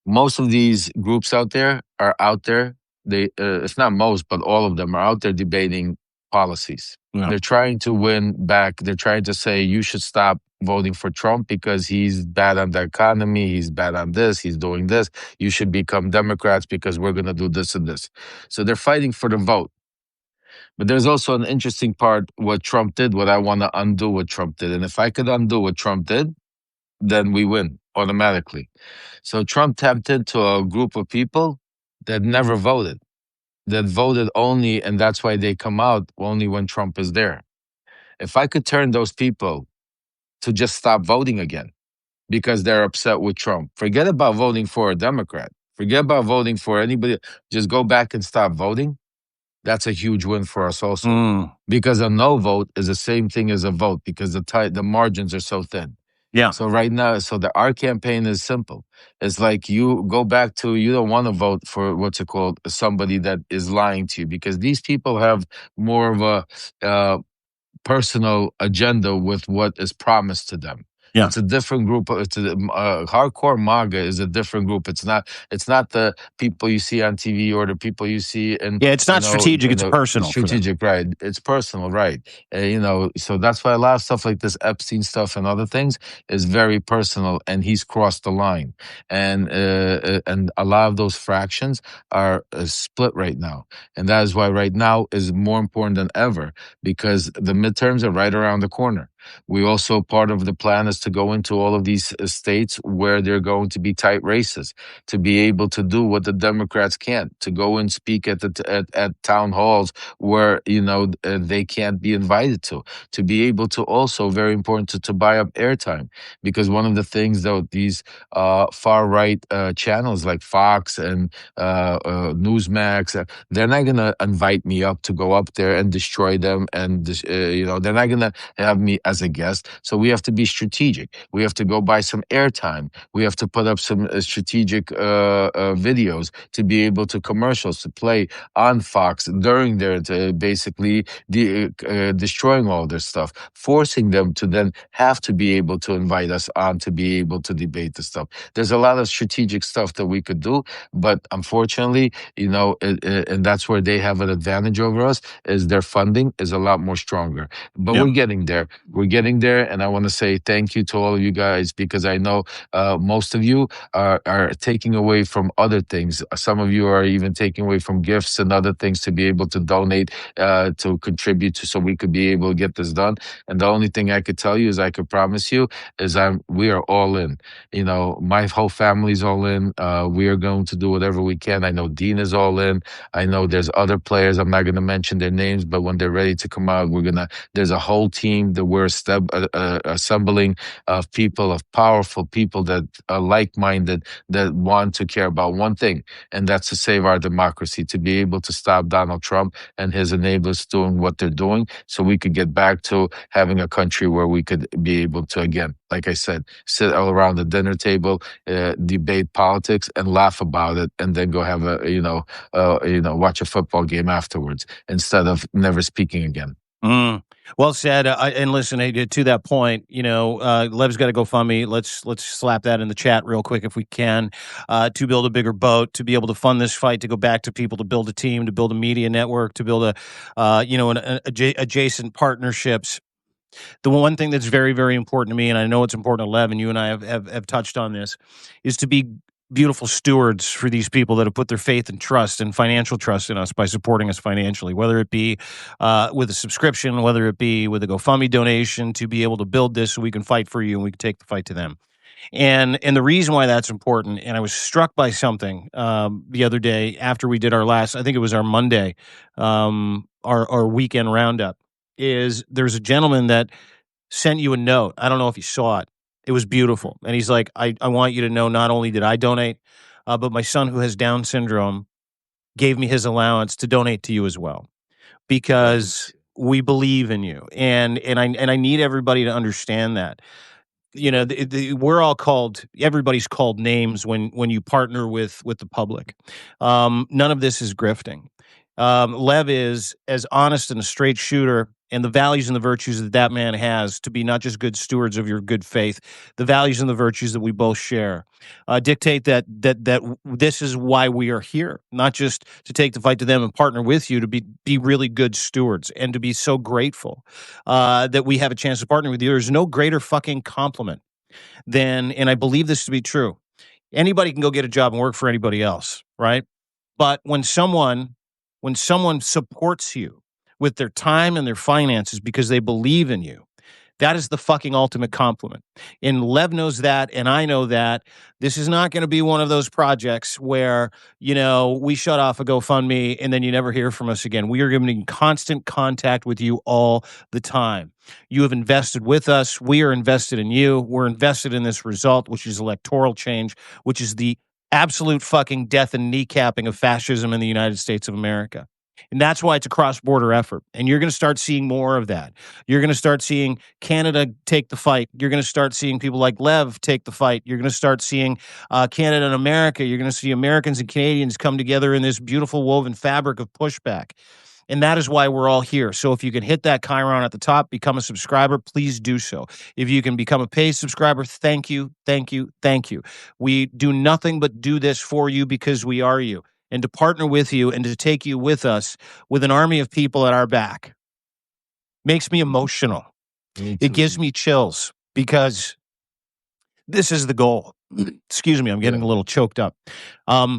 most of these groups out there are out there. It's not most, but all of them are out there debating policies. Yeah. They're trying to win back. They're trying to say you should stop voting for Trump because he's bad on the economy. He's bad on this. He's doing this. You should become Democrats because we're going to do this and this. So they're fighting for the vote. But there's also an interesting part what Trump did, what I want to undo what Trump did. And if I could undo what Trump did, then we win automatically. So Trump tapped into a group of people that never voted, that voted only, and that's why they come out only when Trump is there. If I could turn those people to just stop voting again because they're upset with Trump, forget about voting for a Democrat. Forget about voting for anybody. Just go back and stop voting. That's a huge win for us also. Because a no vote is the same thing as a vote because the margins are so thin. Yeah. So right now, our campaign is simple. It's like you go back to you don't want to vote for what's it called somebody that is lying to you because these people have more of a personal agenda with what is promised to them. Yeah. It's a different group. Hardcore MAGA is a different group. It's not. It's not the people you see on TV or the people you see in. Yeah, it's not strategic. It's personal. Strategic, right? It's personal, right? So that's why a lot of stuff like this Epstein stuff and other things is very personal, and he's crossed the line, and a lot of those fractions are split right now, and that is why right now is more important than ever because the midterms are right around the corner. We also, part of the plan is to go into all of these states where there are going to be tight races, to be able to do what the Democrats can't, to go and speak at at town halls where they can't be invited to be able to also very important to buy up airtime because one of the things though these far right channels like Fox and Newsmax, they're not gonna invite me up to go up there and destroy them, and they're not gonna have me as a guest. So we have to be strategic. We have to go buy some airtime. We have to put up some strategic videos to be able to commercials to play on Fox during their basically destroying all their stuff, forcing them to then have to be able to invite us on to be able to debate the stuff. There's a lot of strategic stuff that we could do, but unfortunately, and that's where they have an advantage over us is their funding is a lot more stronger. But we're getting there. We're getting there, and I want to say thank you to all of you guys because I know most of you are taking away from other things. Some of you are even taking away from gifts and other things to be able to donate to contribute to so we could be able to get this done. And the only thing I could tell you is I could promise you is we are all in. My whole family's all in. We are going to do whatever we can. I know Dean is all in. I know there's other players. I'm not going to mention their names, but when they're ready to come out, there's a whole team that we're assembling of people, of powerful people that are like-minded, that want to care about one thing, and that's to save our democracy, to be able to stop Donald Trump and his enablers doing what they're doing so we could get back to having a country where we could be able to, again, like I said, sit all around the dinner table, debate politics and laugh about it, and then go have watch a football game afterwards instead of never speaking again. Well said. And listen, to that point, Lev's got to GoFundMe. Let's slap that in the chat real quick if we can, to build a bigger boat, to be able to fund this fight, to go back to people, to build a team, to build a media network, to build adjacent partnerships. The one thing that's very, very important to me, and I know it's important to Lev, and you and I have touched on this, is to be beautiful stewards for these people that have put their faith and trust and financial trust in us by supporting us financially, whether it be with a subscription, whether it be with a GoFundMe donation, to be able to build this so we can fight for you and we can take the fight to them. And the reason why that's important, and I was struck by something the other day after we did our last, I think it was our Monday, our weekend roundup, is there's a gentleman that sent you a note. I don't know if you saw it. It was beautiful. And he's like, I want you to know not only did I donate, but my son who has Down syndrome gave me his allowance to donate to you as well, because we believe in you. And I need everybody to understand that. We're all called, everybody's called names when you partner with the public. None of this is grifting. Lev is as honest and a straight shooter, and the values and the virtues that man has to be not just good stewards of your good faith, the values and the virtues that we both share dictate that this is why we are here, not just to take the fight to them and partner with you, to be really good stewards and to be so grateful that we have a chance to partner with you. There's no greater fucking compliment than, and I believe this to be true, anybody can go get a job and work for anybody else, right? But when someone supports you with their time and their finances because they believe in you, that is the fucking ultimate compliment. And Lev knows that, and I know that. This is not going to be one of those projects where, we shut off a GoFundMe and then you never hear from us again. We are going to be in constant contact with you all the time. You have invested with us. We are invested in you. We're invested in this result, which is electoral change, which is the absolute fucking death and kneecapping of fascism in the United States of America. And that's why it's a cross-border effort. And you're going to start seeing more of that. You're going to start seeing Canada take the fight. You're going to start seeing people like Lev take the fight. You're going to start seeing Canada and America. You're going to see Americans and Canadians come together in this beautiful woven fabric of pushback. And that is why we're all here. So if you can hit that Chiron at the top, become a subscriber, please do so. If you can become a paid subscriber, thank you, thank you, thank you. We do nothing but do this for you because we are you. And to partner with you and to take you with us with an army of people at our back makes me emotional. It gives me chills because this is the goal. Excuse me, I'm getting a little choked up.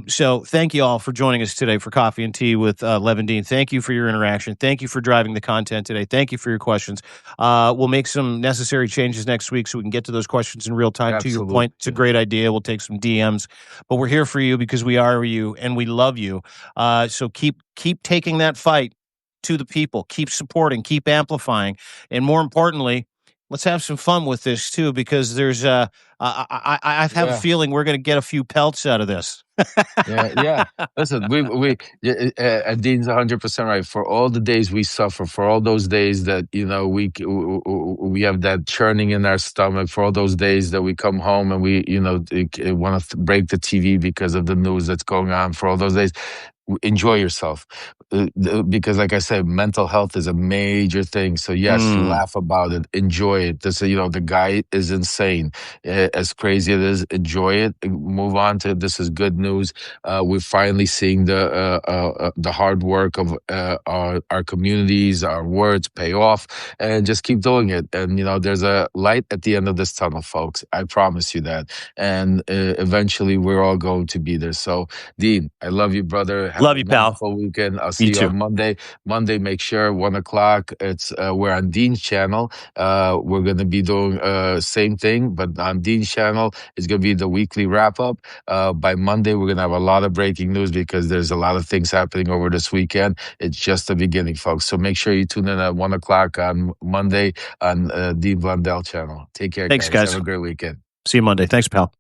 So thank you all for joining us today for Coffee and Tea with Lev and Dean. Thank you for your interaction. Thank you for driving the content today. Thank you for your questions. We'll make some necessary changes next week so we can get to those questions in real time. Absolutely. To your point, it's a great idea. We'll take some DMs, but we're here for you because we are you and we love you. So keep taking that fight to the people. Keep supporting, keep amplifying, and more importantly, let's have some fun with this too, because there's I have a feeling we're going to get a few pelts out of this. Yeah. Listen, Dean's 100% right. For all the days we suffer, for all those days that we have that churning in our stomach, for all those days that we come home and we want to break the TV because of the news that's going on, for all those days, enjoy yourself, because like I said, mental health is a major thing. So yes, laugh about it, enjoy it. The guy is insane, as crazy it is, enjoy it, move on to this is good news. We're finally seeing the hard work of our communities, our words pay off, and just keep doing it. And there's a light at the end of this tunnel, folks. I promise you that. And eventually we're all going to be there. So Dean, I love you, brother. Love you, pal. Wonderful weekend. I'll see you on Monday. Monday, make sure 1:00. It's we're on Dean's channel. We're gonna be doing same thing, but on Dean's channel, it's gonna be the weekly wrap up. By Monday, we're gonna have a lot of breaking news because there's a lot of things happening over this weekend. It's just the beginning, folks. So make sure you tune in at 1:00 on Monday on Dean Blundell channel. Take care, Thanks, guys. Have a great weekend. See you Monday. Thanks, pal.